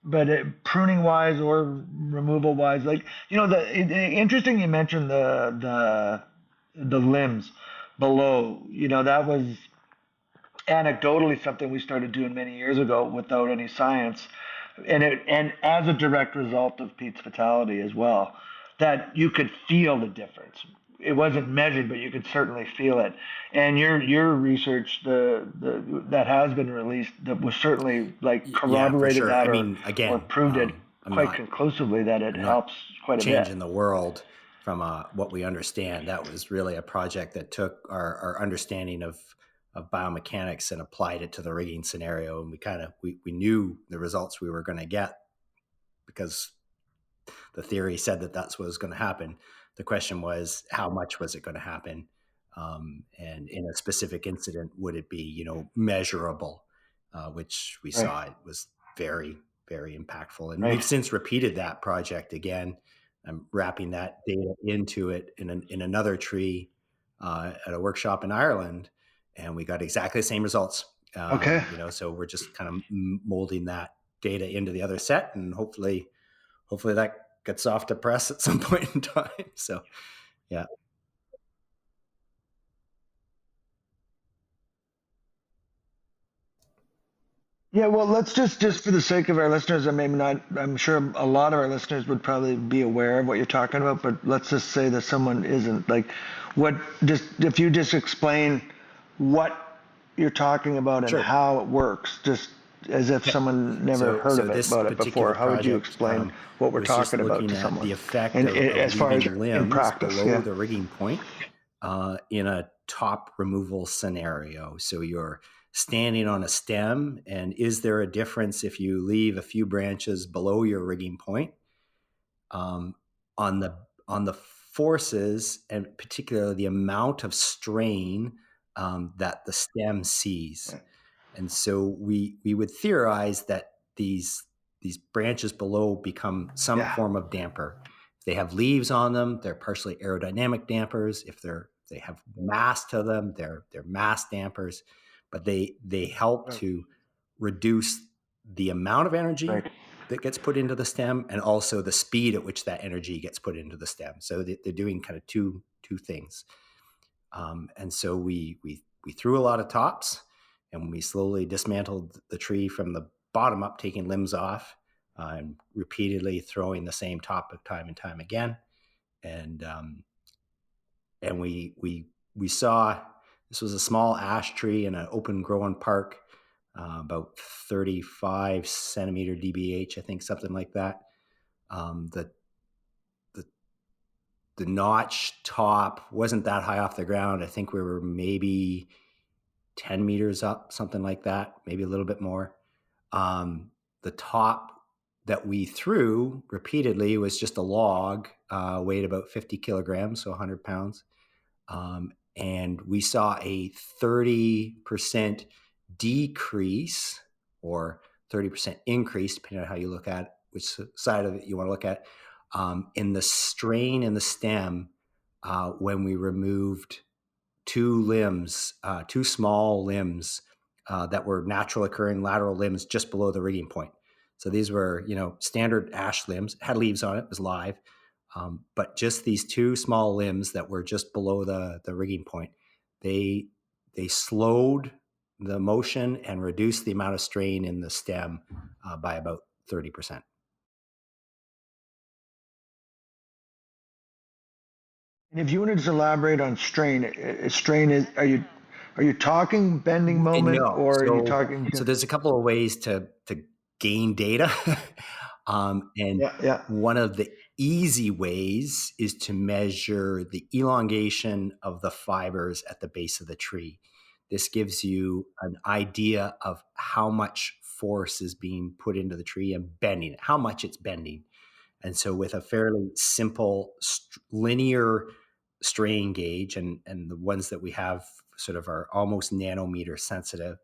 But pruning wise or removal wise, like interesting. You mentioned the limbs below. That was anecdotally something we started doing many years ago without any science, and as a direct result of Pete's fatality as well, that you could feel the difference. It wasn't measured, but you could certainly feel it. And your research, that has been released, that was certainly like corroborated sure. that, or proved it quite conclusively that it helps quite a bit. Changing the world from what we understand. That was really a project that took our understanding of biomechanics and applied it to the rigging scenario, and we knew the results we were going to get because the theory said that that's what was going to happen. The question was, how much was it going to happen? And in a specific incident, would it be, measurable? Which we saw it was very, very impactful. And we've since repeated that project again. I'm wrapping that data into it in another tree at a workshop in Ireland, and we got exactly the same results. So we're just kind of molding that data into the other set, and hopefully that gets off to press at some point in time. So, yeah. Yeah, well, let's just for the sake of our listeners, and maybe not, I'm sure a lot of our listeners would probably be aware of what you're talking about, but let's just say that someone isn't. Like, if you just explain what you're talking about and how it works, just as if someone never heard about it before. How would you explain what we're talking about to someone? The effect and of as far as limbs in practice, below the rigging point in a top removal scenario. So you're standing on a stem, and is there a difference if you leave a few branches below your rigging point on the forces, and particularly the amount of strain that the stem sees? And so we would theorize that these branches below become some form of damper. If they have leaves on them, they're partially aerodynamic dampers. If they have mass to them, they're mass dampers. But they help to reduce the amount of energy that gets put into the stem, and also the speed at which that energy gets put into the stem. So they're doing kind of two things. And so we threw a lot of tops, and we slowly dismantled the tree from the bottom up, taking limbs off and repeatedly throwing the same top time and time again. And we saw, this was a small ash tree in an open growing park, about 35 centimeter dBH, I think, something like that. The notch top wasn't that high off the ground. I think we were maybe 10 meters up, something like that, maybe a little bit more. The top that we threw repeatedly was just a log, weighed about 50 kilograms, so 100 pounds. And we saw a 30% decrease or 30% increase, depending on how you look at it, which side of it you want to look at, in the strain in the stem when we removed two small limbs that were natural occurring lateral limbs just below the rigging point. So these were, standard ash limbs, had leaves on it, was live. But just these two small limbs that were just below the rigging point, they slowed the motion and reduced the amount of strain in the stem by about 30%. And if you wanted to elaborate on strain is, are you talking bending moment, or are you talking? So there's a couple of ways to gain data. One of the easy ways is to measure the elongation of the fibers at the base of the tree. This gives you an idea of how much force is being put into the tree and bending it, how much it's bending. And so with a fairly simple linear strain gauge, and the ones that we have sort of are almost nanometer sensitive.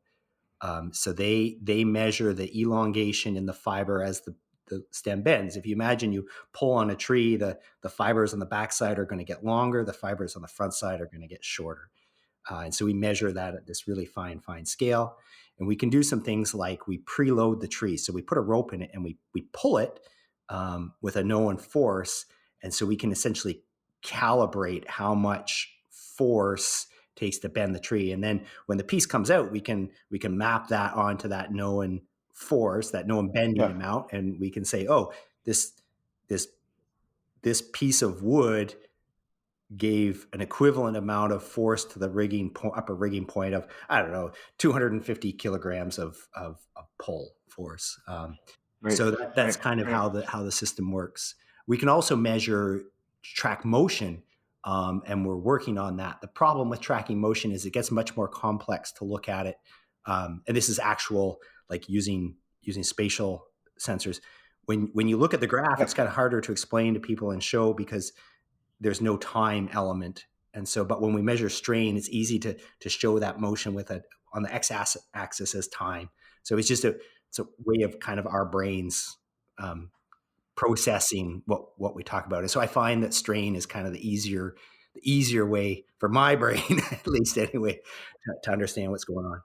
So they measure the elongation in the fiber as the stem bends. If you imagine you pull on a tree, the fibers on the backside are going to get longer, the fibers on the front side are going to get shorter. And so we measure that at this really fine scale. And we can do some things like we preload the tree. So we put a rope in it and we pull it with a known force. And so we can essentially calibrate how much force takes to bend the tree. And then when the piece comes out, we can map that onto that known force, that known bending amount. And we can say, oh, this piece of wood gave an equivalent amount of force to the upper rigging point of, I don't know, 250 kilograms of pull force. So that's kind of how the system works. We can also measure track motion, and we're working on that. The problem with tracking motion is it gets much more complex to look at it. And this is actual, like using spatial sensors. When you look at the graph, it's kind of harder to explain to people and show because there's no time element. And so, but when we measure strain, it's easy to show that motion with on the x-axis as time. So it's a way of kind of our brains processing what we talk about. And so I find that strain is kind of the easier way for my brain, at least anyway, to understand what's going on.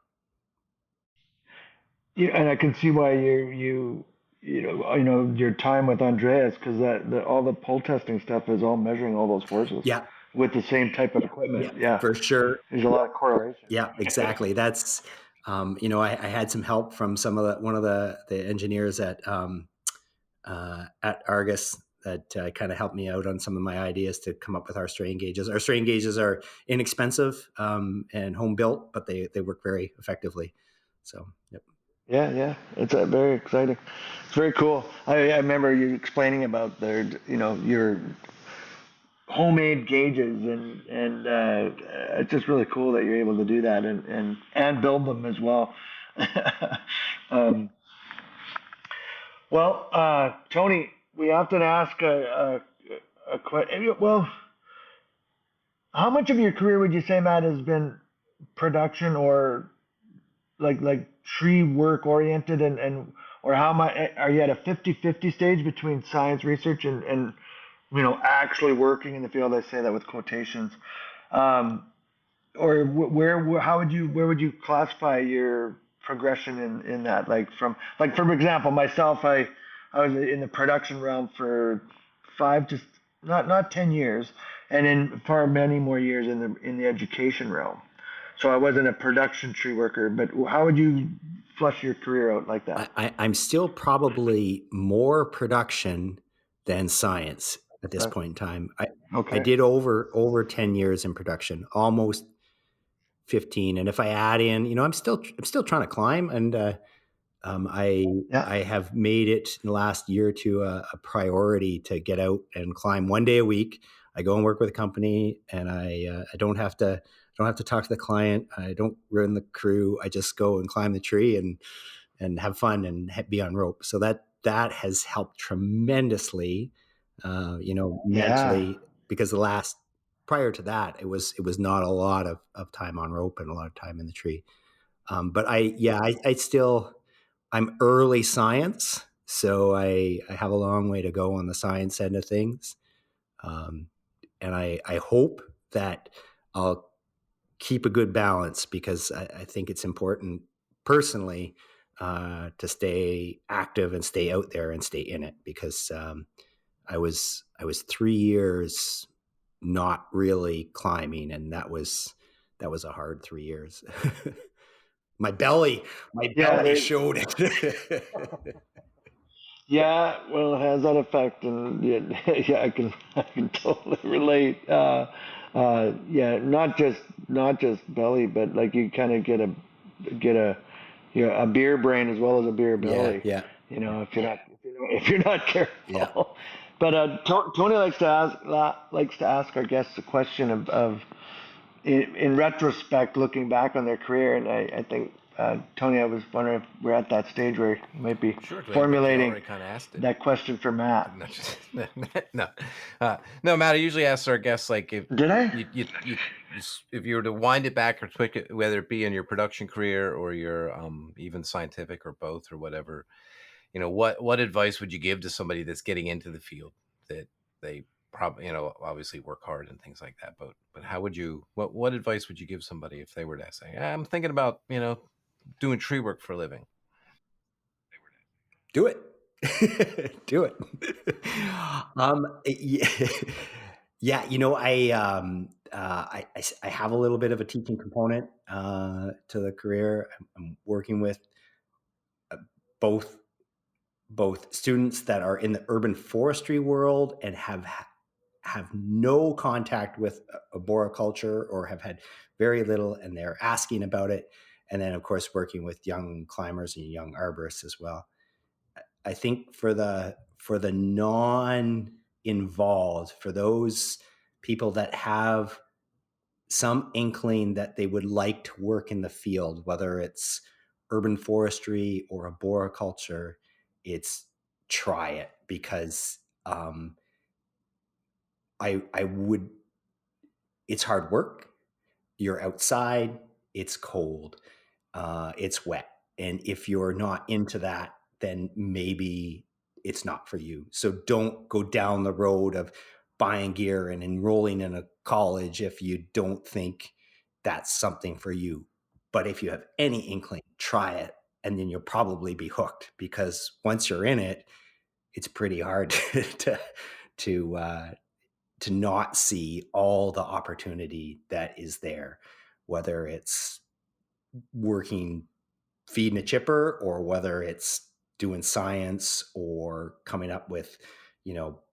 Yeah, and I can see why you know your time with Andreas, because all the pull testing stuff is all measuring all those forces. Yeah. With the same type of equipment. Yeah, for sure. There's a lot of correlation. Yeah, exactly. That's I had some help from one of the engineers at Argus that kind of helped me out on some of my ideas to come up with our strain gauges. Our strain gauges are inexpensive and home built, but they work very effectively. So, yep. Yeah, it's very exciting. It's very cool. I remember you explaining about your homemade gauges, and it's just really cool that you're able to do that and build them as well. Well, Tony, we often ask a question. Well, how much of your career would you say, Matt, has been production or like tree work oriented, and or how much are you at a 50-50 stage between science research and actually working in the field? I say that with quotations. Or where would you classify your progression in that? For example, myself, I was in the production realm for not 10 years, and in far many more years in the education realm. So I wasn't a production tree worker, but how would you flush your career out like that? I'm still probably more production than science at this point in time. I did over 10 years in production, almost 15. And if I add in, I'm still trying to climb, and I have made it in the last year or two a priority to get out and climb one day a week. I go and work with a company, and I don't have to talk to the client. I don't run the crew. I just go and climb the tree and have fun and be on rope. So that has helped tremendously, mentally, because prior to that, it was not a lot of time on rope and a lot of time in the tree. But I'm early science, so I have a long way to go on the science end of things. And I hope that I'll keep a good balance, because I think it's important personally to stay active and stay out there and stay in it, because I was 3 years not really climbing, and that was a hard 3 years. my belly showed it. Yeah, well, it has that effect, and yeah, I can totally relate. Yeah, not just belly, but like you kind of get a beer brain as well as a beer belly. Yeah. If you're not careful. Yeah. But Tony likes to ask our guests a question of in retrospect, looking back on their career, and I think Tony, I was wondering if we're at that stage where you might be Sure, but you formulating already kind of asked it. that question for Matt. No, no, no, Matt. I usually ask our guests like if Did I? if you were to wind it back or tweak it, whether it be in your production career or your even scientific or both or whatever, what advice would you give to somebody that's getting into the field that they probably obviously work hard and things like that, but how would you what advice would you give somebody if they were to say, I'm thinking about doing tree work for a living? Do it. Do it. Yeah, yeah, I have a little bit of a teaching component to the career. I'm working with both students that are in the urban forestry world and have no contact with arboriculture or have had very little, and they're asking about it. And then, of course, working with young climbers and young arborists as well. I think for the non-involved, for those people that have some inkling that they would like to work in the field, whether it's urban forestry or arboriculture, it's try it, because I would. It's hard work. You're outside. It's cold. It's wet. And if you're not into that, then maybe it's not for you. So don't go down the road of buying gear and enrolling in a college if you don't think that's something for you. But if you have any inkling, try it, and then you'll probably be hooked, because once you're in it, it's pretty hard to not see all the opportunity that is there, whether it's working feeding a chipper or whether it's doing science or coming up with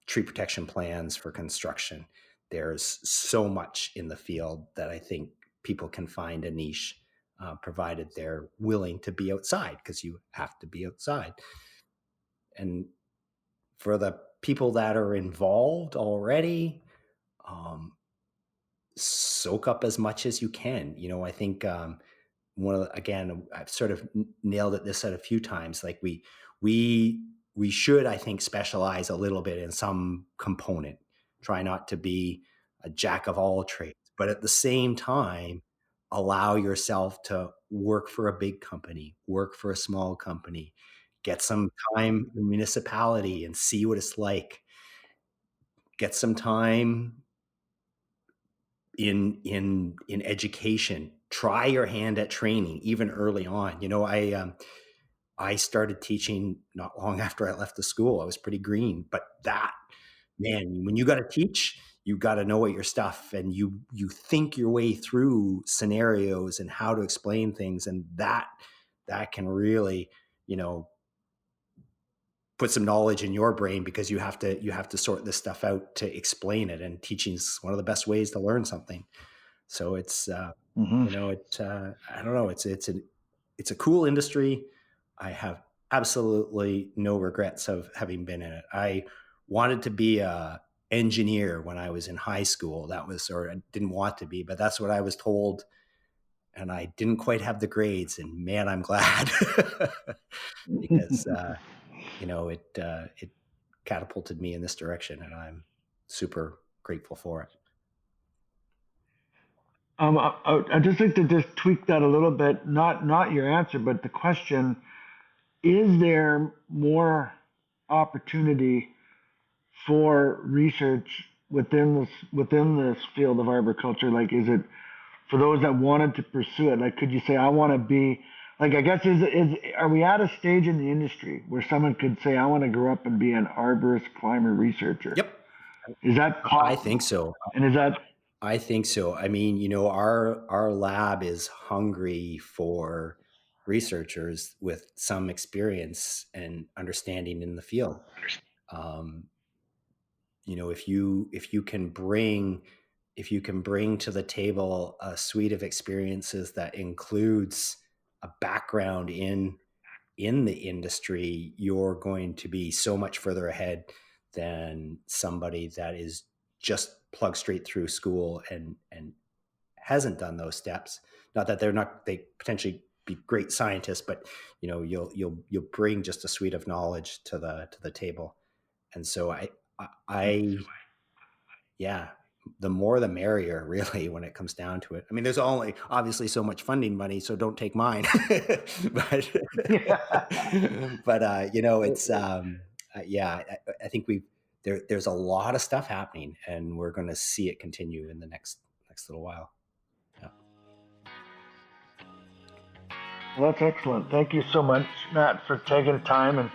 tree protection plans for construction. There's so much in the field that I think people can find a niche, provided they're willing to be outside, because you have to be outside. And for the people that are involved already, soak up as much as you can. I think again, I've sort of nailed it this a few times. Like we should, I think, specialize a little bit in some component. Try not to be a jack of all trades, but at the same time, allow yourself to work for a big company, work for a small company, get some time in municipality and see what it's like. Get some time in education. Try your hand at training even early on. I started teaching not long after I left the school. I was pretty green, but man, when you got to teach, you got to know your stuff, and you think your way through scenarios and how to explain things, and that can really put some knowledge in your brain, because you have to sort this stuff out to explain it, and teaching's one of the best ways to learn something. So it's I don't know, it's a cool industry. I have absolutely no regrets of having been in it. I wanted to be a engineer when I was in high school. Or I didn't want to be, but that's what I was told, and I didn't quite have the grades, and man, I'm glad. Because it catapulted me in this direction, and I'm super grateful for it. I'd just like to just tweak that a little bit. Not your answer, but the question: is there more opportunity for research within this field of arboriculture? Like, is it for those that wanted to pursue it? Like, could you say, I want to be like? I guess are we at a stage in the industry where someone could say, I want to grow up and be an arborist, climber, researcher? Yep. Is that possible? I think so. And is that? I think so. I mean, our lab is hungry for researchers with some experience and understanding in the field. If you can bring to the table a suite of experiences that includes a background in the industry, you're going to be so much further ahead than somebody that is just plugged straight through school and hasn't done those steps. Not that they potentially be great scientists, but you'll bring just a suite of knowledge to the table. And so I yeah, the more the merrier, really, when it comes down to it. I mean, there's only obviously so much funding money, so don't take mine. but it's I think there's a lot of stuff happening, and we're going to see it continue in the next little while. Yeah. Well, that's excellent. Thank you so much, Matt, for taking time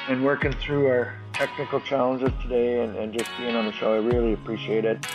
and working through our technical challenges today and just being on the show. I really appreciate it.